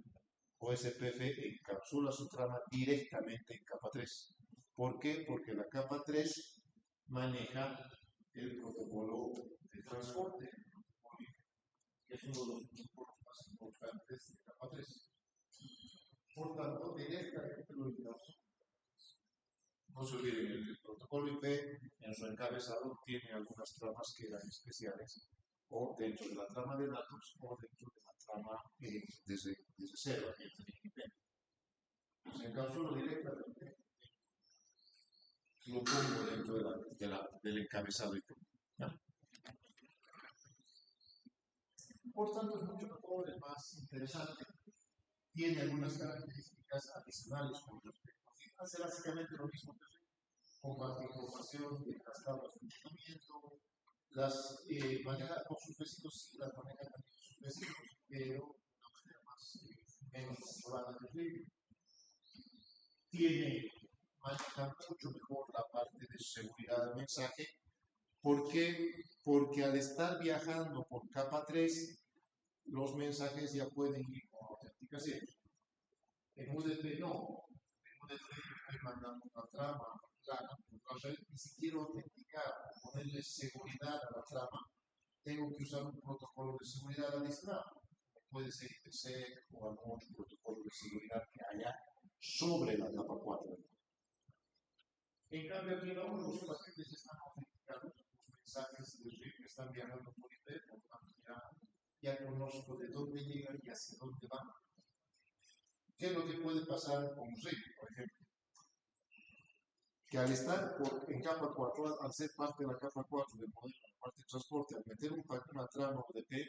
OSPF encapsula su trama directamente en capa 3. ¿Por qué? Porque la capa 3 maneja el protocolo de transporte, que es uno de los protocolos más importantes de capa 3. Por tanto, directamente lo encapsula. No se olviden, el protocolo IP en su encabezado tiene algunas tramas que eran especiales, o dentro de la trama de datos, o dentro de la trama desde cero, IP. Se encapsula directamente, lo pongo dentro del encabezado IP. ¿No? Por tanto, es mucho mejor, es más interesante, tiene algunas características adicionales con respecto a hace básicamente lo mismo que comparte información de las tablas de funcionamiento, las maneja con sus vecinos, sí, las maneja también con sus vecinos, pero de una manera más, menos controlada del libro. Maneja mucho mejor la parte de seguridad del mensaje. ¿Por qué? Porque al estar viajando por capa 3, los mensajes ya pueden ir con autenticación. En UDP no. En UDP estoy mandando una trama plana, y si quiero autenticar, ponerle seguridad a la trama, tengo que usar un protocolo de seguridad adicional. Puede ser IPsec o algún otro protocolo de seguridad que haya sobre la capa 4. En cambio, aquí no, los paquetes están autenticados, los mensajes de RIP que están viajando por IP, por tanto ya conozco de dónde llegan y hacia dónde van. ¿Qué es lo que puede pasar con RIP, por ejemplo? Que al estar en capa 4, al ser parte de la capa 4 del modelo de parte de transporte, al meter una trama UDP,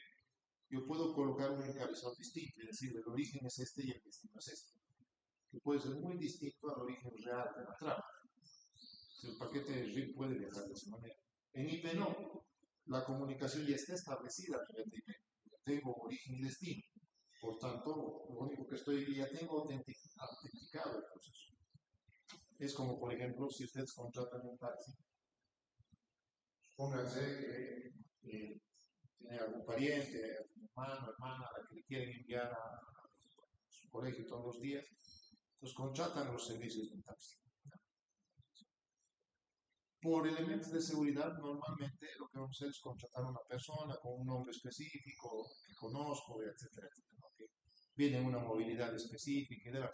yo puedo colocar un encabezado distinto, es decir, el origen es este y el destino es este, que puede ser muy distinto al origen real de la trama. El paquete de RIP puede viajar de esa manera. En IP no, la comunicación ya está establecida a nivel de IP, ya tengo origen y destino, por tanto, lo único que ya tengo autenticado el proceso. Es como, por ejemplo, si ustedes contratan un taxi, pónganse que tiene algún pariente, hermano, hermana, a la que le quieren enviar a su colegio todos los días, entonces contratan los servicios de un taxi. Por elementos de seguridad, normalmente lo que vamos a hacer es contratar a una persona con un nombre específico, que conozco, etcétera, etcétera, ¿no? Que viene en una movilidad específica y demás.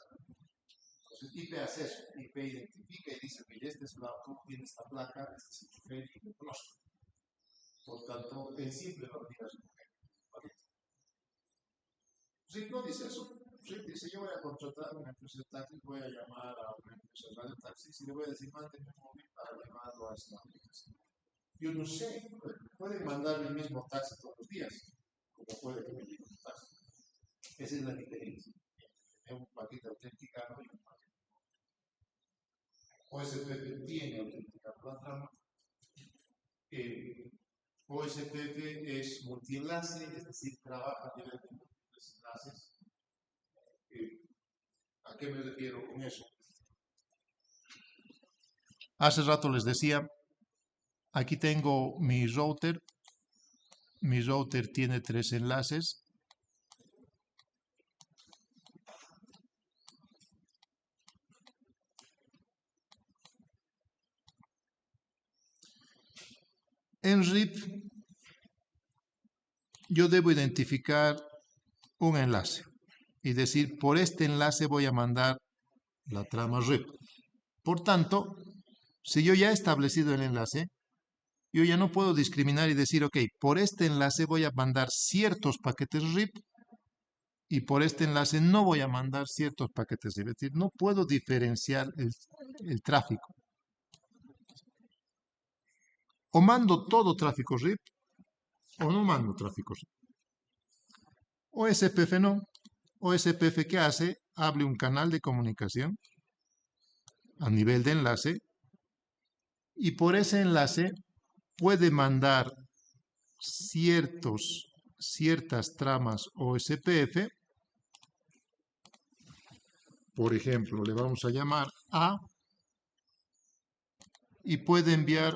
Entonces, IP hace eso, IP identifica y dice que este es el auto, tiene esta placa, este es el chofer y lo conozco. Por tanto, él siempre va a venir a recoger. ¿Vale? Si no dice eso, dice yo voy a contratar una empresa de taxis, voy a llamar a una empresa de taxis y le voy a decir, mándenme un móvil para llamarlo a esta aplicación. Yo no sé, pueden mandarme el mismo taxi todos los días, como puede que me llegue un taxi. Esa es la diferencia entre un paquete autenticado y un paquete. OSPF tiene autenticado la trama. OSPF es multienlace, es decir, trabaja a nivel de múltiples enlaces. ¿A qué me refiero con eso? Hace rato les decía, aquí tengo mi router tiene 3 enlaces. En RIP, yo debo identificar un enlace y decir, por este enlace voy a mandar la trama RIP. Por tanto, si yo ya he establecido el enlace, yo ya no puedo discriminar y decir, ok, por este enlace voy a mandar ciertos paquetes RIP y por este enlace no voy a mandar ciertos paquetes RIP. Es decir, no puedo diferenciar el tráfico. O mando todo tráfico RIP o no mando tráfico RIP. OSPF no. OSPF, ¿qué hace? Abre un canal de comunicación a nivel de enlace y por ese enlace puede mandar ciertas tramas OSPF. Por ejemplo, le vamos a llamar A y puede enviar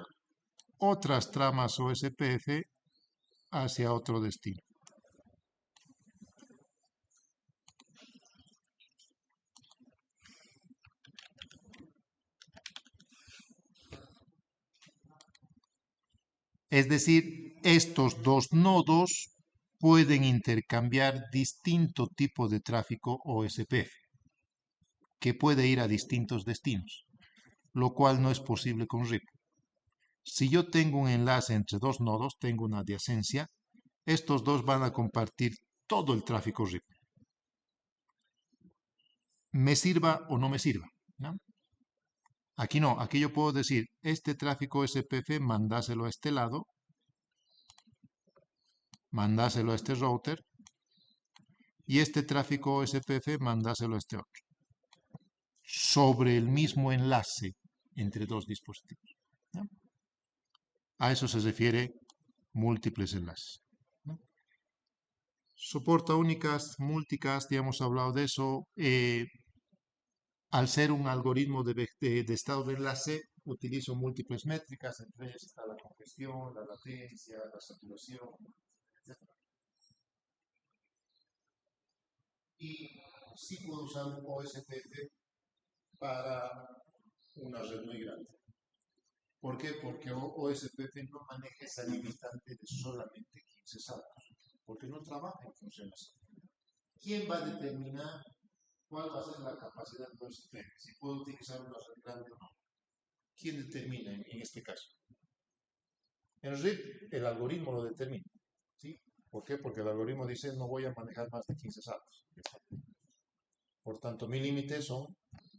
otras tramas OSPF hacia otro destino. Es decir, estos dos nodos pueden intercambiar distinto tipo de tráfico OSPF, que puede ir a distintos destinos, lo cual no es posible con RIP. Si yo tengo un enlace entre dos nodos, tengo una adyacencia, estos dos van a compartir todo el tráfico RIP. Me sirva o no me sirva, ¿no? Aquí no, aquí yo puedo decir, este tráfico SPF mandáselo a este lado, mandáselo a este router, y este tráfico SPF mandáselo a este otro, sobre el mismo enlace entre dos dispositivos, ¿no? A eso se refiere múltiples enlaces, ¿no? Soporta unicast, multicast, ya hemos hablado de eso. Al ser un algoritmo de estado de enlace, utilizo múltiples métricas, entre ellas está la congestión, la latencia, la saturación, etc. Y sí puedo usar un OSPF para una red muy grande. ¿Por qué? Porque OSPF no maneja esa limitante de solamente 15 saltos, porque no trabaja en función así. ¿Quién va a determinar cuál va a ser la capacidad de OSPF? Si puedo utilizar una red grande o no. ¿Quién determina en este caso? En RIP el algoritmo lo determina, ¿sí? ¿Por qué? Porque el algoritmo dice no voy a manejar más de 15 saltos. Por tanto, mi límite son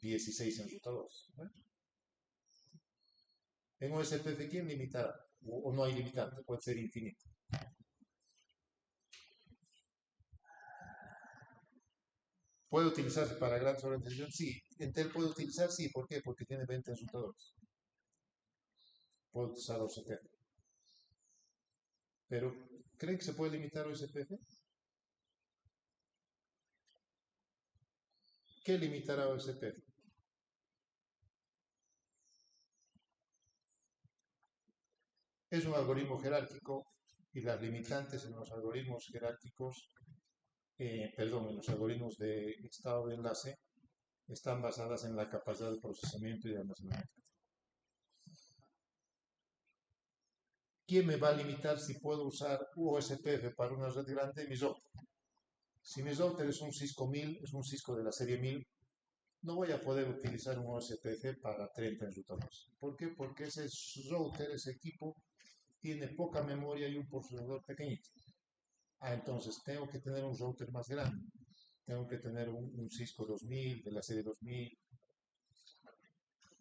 16 enrutadores, ¿no? En OSPF, ¿quién limitará? O no hay limitante, puede ser infinito. ¿Puede utilizarse para grandes organizaciones? Sí. Intel puede utilizar, sí. ¿Por qué? Porque tiene 20 enrutadores. Puede utilizar OSPF. Pero, ¿creen que se puede limitar OSPF? ¿Qué limitará OSPF? Es un algoritmo jerárquico y las limitantes en los algoritmos jerárquicos, en los algoritmos de estado de enlace, están basadas en la capacidad de procesamiento y de almacenamiento. ¿Quién me va a limitar si puedo usar OSPF para una red grande? Mi router. Si mi router es un Cisco 1000, es un Cisco de la serie 1000, no voy a poder utilizar un OSPF para 30 enrutadores. ¿Por qué? Porque ese router, ese equipo, tiene poca memoria y un procesador pequeñito. Entonces tengo que tener un router más grande. Tengo que tener un Cisco 2000, de la serie 2000.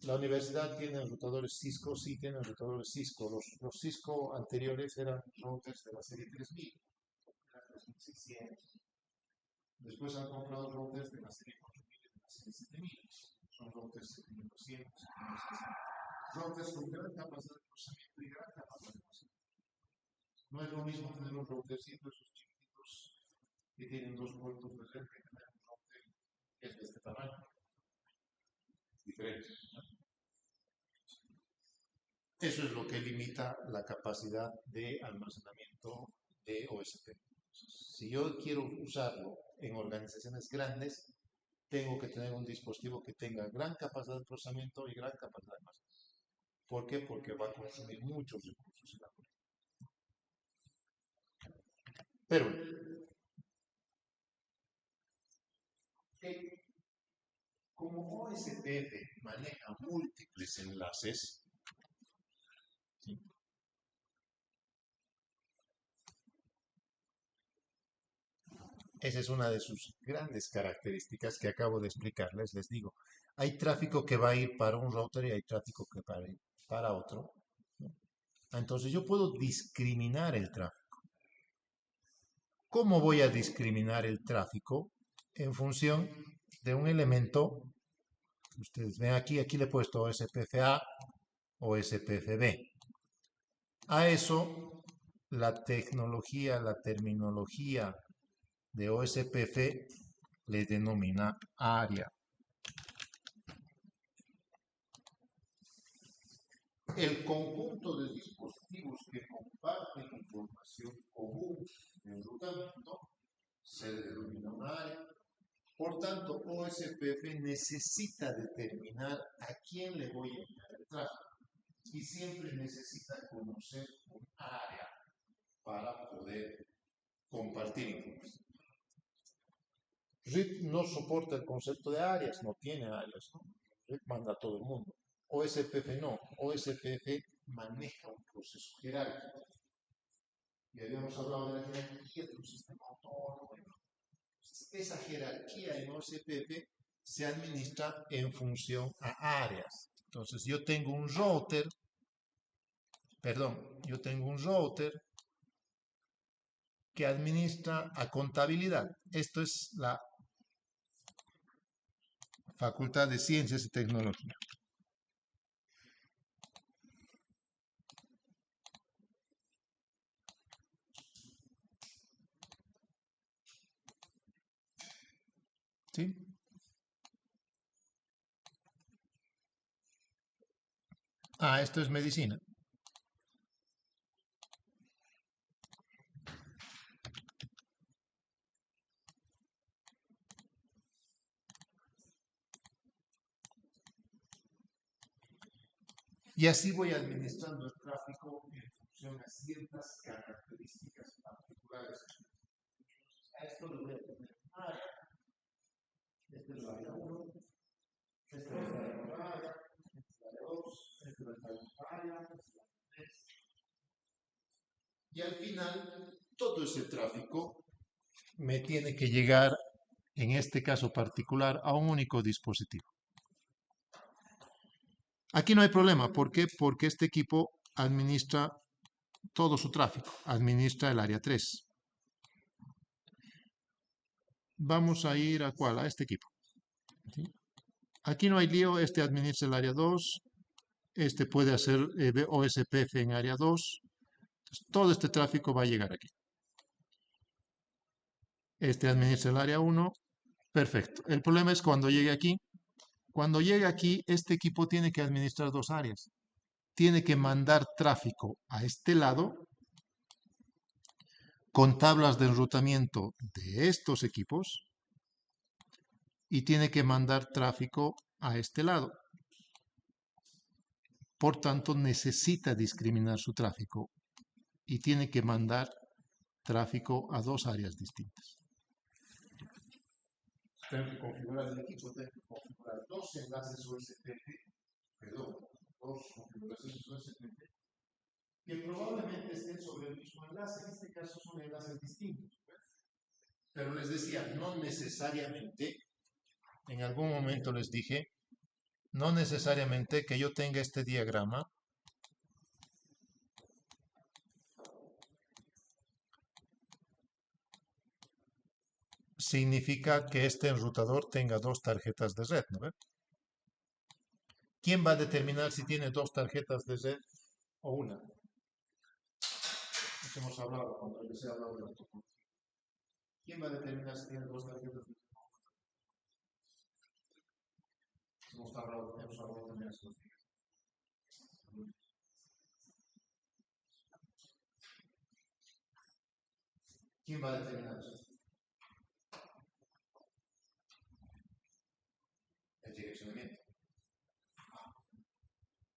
La universidad tiene enrutadores Cisco, sí tiene enrutadores Cisco. Los Cisco anteriores eran routers de la serie 3000, eran 3600. Después han comprado routers de la serie 4000 y de la serie 7000. Son routers 7200, 7600. Routers con gran capacidad de procesamiento y gran capacidad de procesamiento. No es lo mismo tener un routercito, esos chiquititos que tienen dos puertos de red, que tener un router que es de este tamaño. Diferentes, ¿no? Eso es lo que limita la capacidad de almacenamiento de OSP. Si yo quiero usarlo en organizaciones grandes, tengo que tener un dispositivo que tenga gran capacidad de procesamiento y gran capacidad de almacenamiento. ¿Por qué? Porque va a consumir muchos recursos el algoritmo. Pero como OSPF maneja múltiples enlaces, ¿sí? Esa es una de sus grandes características que acabo de explicarles. Les digo, hay tráfico que va a ir para un router y hay tráfico que va a ir para otro, ¿no? Entonces yo puedo discriminar el tráfico. ¿Cómo voy a discriminar el tráfico? En función de un elemento. Ustedes ven aquí, le he puesto OSPF-A o OSPF-B. A eso, la terminología de OSPF le denomina área. el conjunto de dispositivos que comparten información común de enrutamiento se denomina una área. Por tanto, OSPF necesita determinar a quién le voy a enviar el tráfico y siempre necesita conocer un área para poder compartir información. RIP no soporta el concepto de áreas, no tiene áreas, ¿no? RIP manda a todo el mundo. OSPF no, OSPF maneja un proceso jerárquico. Y habíamos hablado de la jerarquía de un sistema autónomo. Esa jerarquía en OSPF se administra en función a áreas. Entonces yo tengo un router que administra a contabilidad. Esto es la Facultad de Ciencias y Tecnología. ¿Sí? Ah, esto es medicina. Y así voy administrando el tráfico en función a ciertas características particulares. A esto le voy a poner área. Este es el área 1, este es el área, este es el área 2, este es el área 3. Y al final, todo ese tráfico me tiene que llegar, en este caso particular, a un único dispositivo. Aquí no hay problema. ¿Por qué? Porque este equipo administra todo su tráfico, administra el área 3. Vamos a ir a ¿cuál? A este equipo. ¿Sí? Aquí no hay lío, este administra el área 2, este puede hacer OSPF en área 2. Entonces, todo este tráfico va a llegar aquí. Este administra el área 1, perfecto. El problema es cuando llegue aquí. Cuando llegue aquí, este equipo tiene que administrar dos áreas. Tiene que mandar tráfico a este lado con tablas de enrutamiento de estos equipos y tiene que mandar tráfico a este lado. Por tanto, necesita discriminar su tráfico y tiene que mandar tráfico a dos áreas distintas. Tengo que configurar el equipo, tengo que configurar dos enlaces OSPF, dos configuraciones OSPF, que probablemente estén sobre el mismo enlace. En este caso son enlaces distintos. Pero les decía, no necesariamente, en algún momento les dije, no necesariamente que yo tenga este diagrama significa que este enrutador tenga dos tarjetas de red, ¿no ve? ¿Quién va a determinar si tiene dos tarjetas de red o una? Eso hemos hablado cuando empecé a hablar de la topología. ¿Quién va a determinar si tiene dos tarjetas de red? Hemos hablado también de estos días. ¿Quién va a determinar eso? El direccionamiento.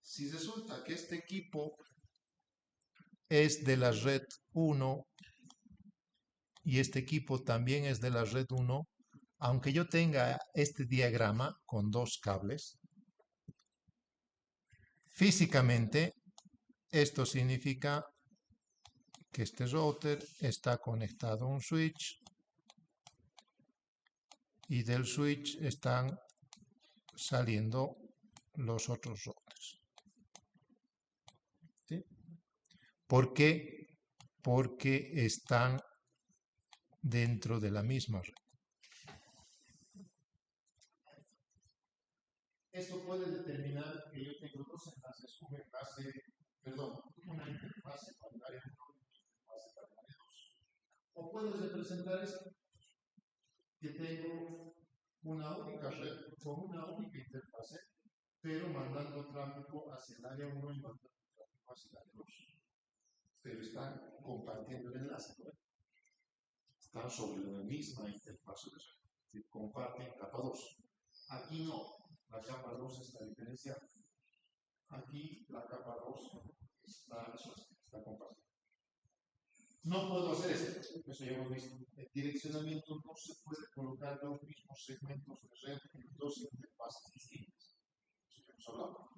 Si resulta que este equipo es de la red 1 y este equipo también es de la red 1, aunque yo tenga este diagrama con dos cables, físicamente esto significa que este router está conectado a un switch y del switch están saliendo los otros routers. ¿Sí? ¿Por qué? Porque están dentro de la misma red. Esto puede determinar que yo tengo dos enlaces, una interfase para el área 1 y una interfase para el área 2. O puedes representar esto, que tengo una única red con una única interfase pero mandando tráfico hacia el área 1 y mandando tráfico hacia el área 2. Pero están compartiendo el enlace, ¿no? Están sobre la misma interfaz, comparten capa 2. Aquí no, la capa 2 está diferenciada. Aquí la capa 2 está compartida. No puedo hacer eso, eso ya hemos visto. El direccionamiento no se puede colocar los mismos segmentos de red en dos interfaces distintas. Eso ya hemos hablado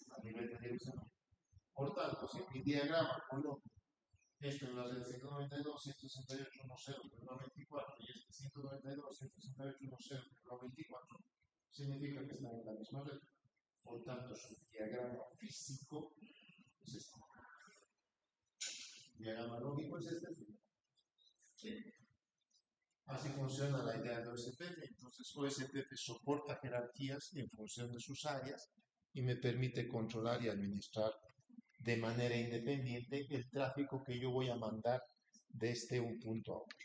a nivel de direccionamiento. Por tanto, si mi diagrama coloca esto en la red 192.168.1.0.24 y este 192.168.1.0.24, significa que están en la misma red. Por tanto, su diagrama físico es este. Diagrama lógico es este. ¿Sí? Así funciona la idea de OSPF. Entonces, OSPF soporta jerarquías en función de sus áreas y me permite controlar y administrar de manera independiente el tráfico que yo voy a mandar desde un punto a otro.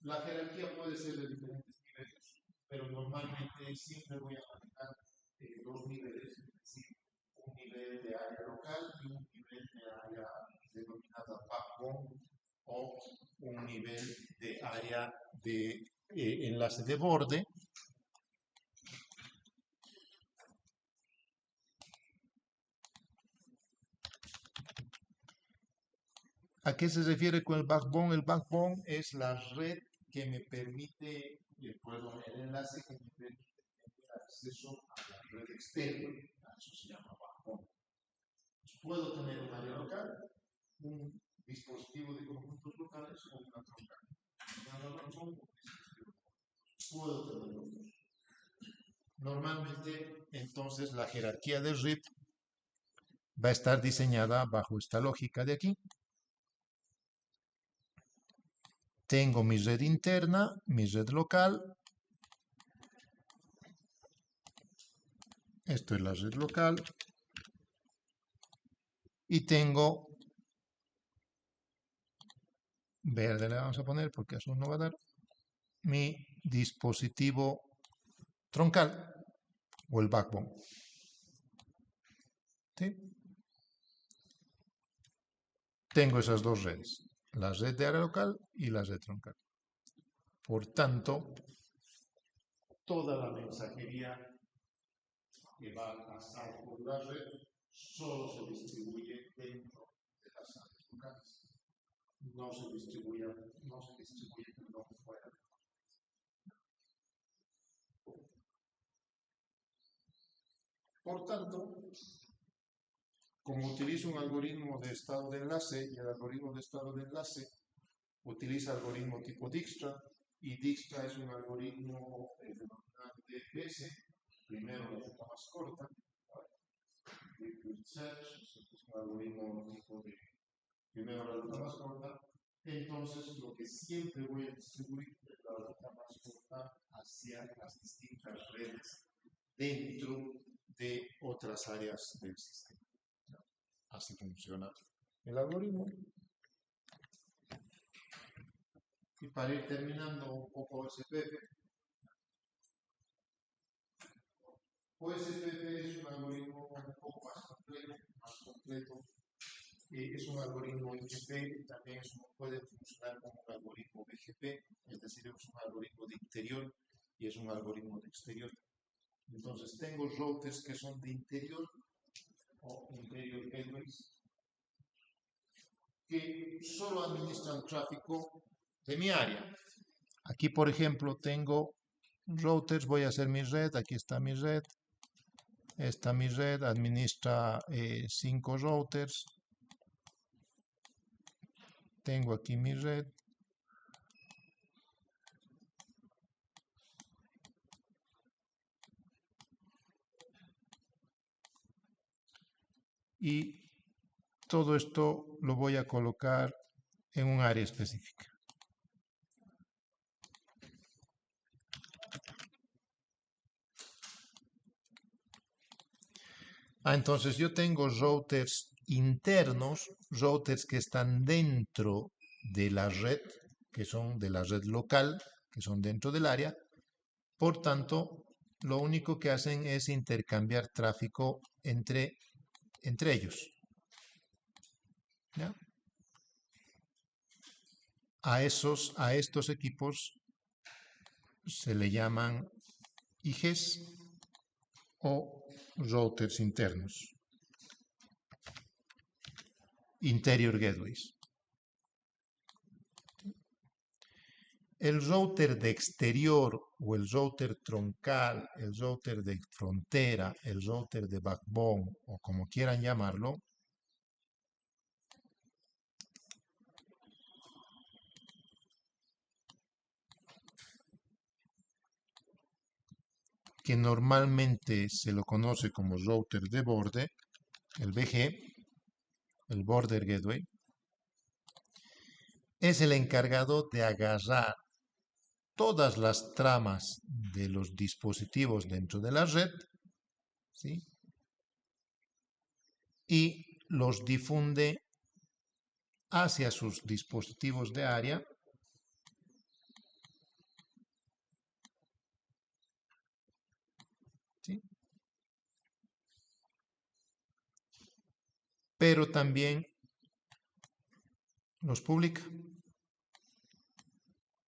La jerarquía puede ser de diferentes niveles, pero normalmente siempre voy a manejar dos niveles, es decir, un nivel de área local y un nivel de área denominada backbone o un nivel de área de enlace de borde. ¿A qué se refiere con el backbone? El backbone es la red que me permite, el enlace que me permite tener acceso a la red externa. Eso se llama backbone. Puedo tener un área local, un dispositivo de conjuntos locales o una troncal. Puedo tener los dos. Normalmente, entonces, la jerarquía de RIP va a estar diseñada bajo esta lógica de aquí. Tengo mi red interna, mi red local. Esto es la red local. Y tengo, verde le vamos a poner porque eso no va a dar, mi dispositivo troncal o el backbone. ¿Sí? Tengo esas dos redes, la red de área local y la red troncal. Por tanto, toda la mensajería que va a pasar por la red solo se distribuye dentro de las áreas locales. No se distribuye fuera. Por tanto, como utilizo un algoritmo de estado de enlace, y el algoritmo de estado de enlace utiliza algoritmo tipo Dijkstra, y Dijkstra es un algoritmo denominado DFS, primero la ruta más corta, es un algoritmo tipo de primero la ruta más corta, entonces lo que siempre voy a distribuir es la ruta más corta hacia las distintas redes dentro de otras áreas del sistema. Así funciona el algoritmo. Y para ir terminando un poco OSPF, OSPF es un algoritmo un poco más completo. Es un algoritmo IGP, también puede funcionar como un algoritmo BGP, es decir, es un algoritmo de interior y es un algoritmo de exterior. Entonces, tengo routers que son de interior o interior gateways que solo administran tráfico de mi área. Aquí, por ejemplo, tengo routers, voy a hacer mi red, aquí está mi red. Esta mi red administra 5 routers. Tengo aquí mi red. Y todo esto lo voy a colocar en un área específica. Entonces yo tengo routers internos, routers que están dentro de la red, que son de la red local, que son dentro del área. Por tanto, lo único que hacen es intercambiar tráfico entre ellos. ¿Ya? A estos equipos se le llaman IGs o routers internos, Interior Gateways. El router de exterior o el router troncal, el router de frontera, el router de backbone o como quieran llamarlo, que normalmente se lo conoce como router de borde, el BG, el Border Gateway, es el encargado de agarrar todas las tramas de los dispositivos dentro de la red, ¿sí? Y los difunde hacia sus dispositivos de área ¿sí? Pero también los publica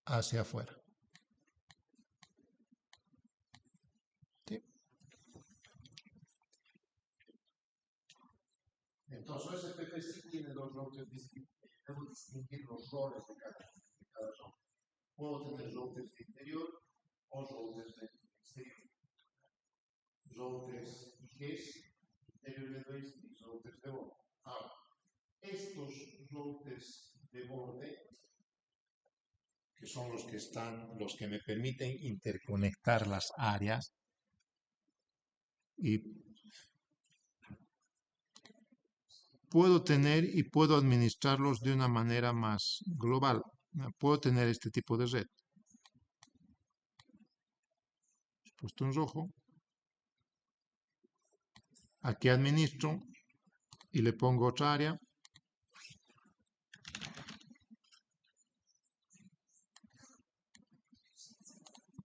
hacia afuera. ¿Sí? Entonces, SPF sí tiene dos routers distintos. Debo distinguir los roles de cada router. Puedo tener routers de interior o routers de exterior. Routers IGs, interior gateways y routers de borde. Ahora, estos routers de borde, que son los que me permiten interconectar las áreas y puedo tener y puedo administrarlos de una manera más global. Puedo tener este tipo de red. Puesto en rojo. Aquí administro y le pongo otra área.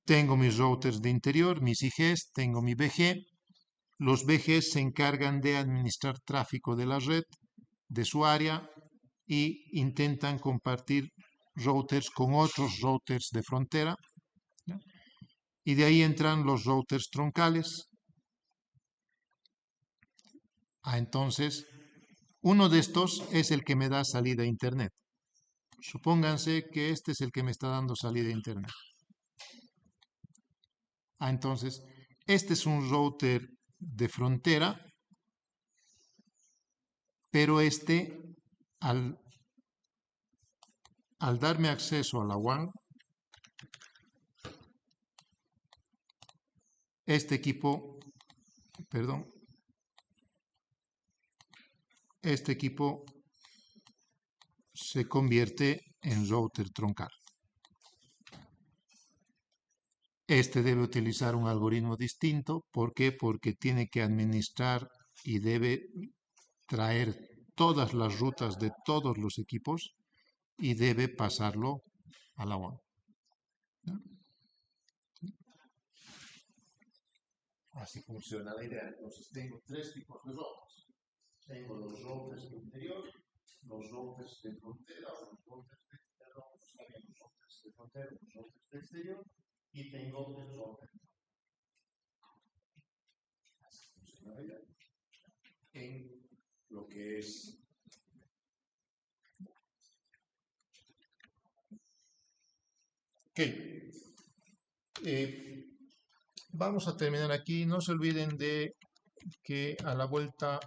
Tengo mis routers de interior, mis IGs, tengo mi BG. Los BGs se encargan de administrar tráfico de la red, de su área, y intentan compartir routers con otros routers de frontera. ¿Ya? Y de ahí entran los routers troncales. Entonces, uno de estos es el que me da salida a Internet. Supónganse que este es el que me está dando salida a Internet. Entonces, este es un router de frontera, pero este, al darme acceso a la WAN, este equipo se convierte en router troncal. Este debe utilizar un algoritmo distinto. ¿Por qué? Porque tiene que administrar y debe traer todas las rutas de todos los equipos y debe pasarlo a la WAN. ¿No? Así funciona la idea. Entonces tengo tres tipos de routers. Tengo los routers de interior, los routers de frontera, los routers de frontera, los routers de exterior, y tengo el router. Así funciona la idea. En lo que es vamos a terminar aquí. No se olviden de que a la vuelta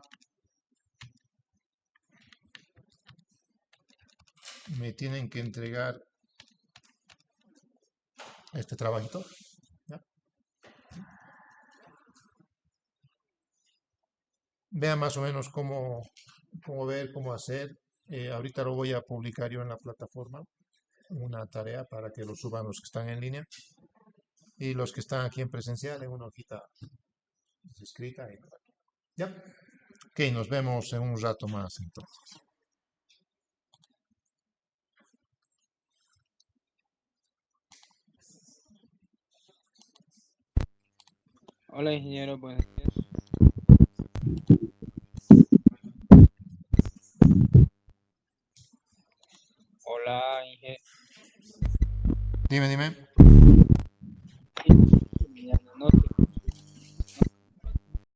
me tienen que entregar este trabajito. ¿Ya? Vean más o menos cómo ver, cómo hacer. Ahorita lo voy a publicar yo en la plataforma, una tarea para que lo suban los que están en línea y los que están aquí en presencial en una hojita escrita. ¿Ya? Ok, nos vemos en un rato más entonces. Hola, ingeniero, buenos días. Hola, Dime.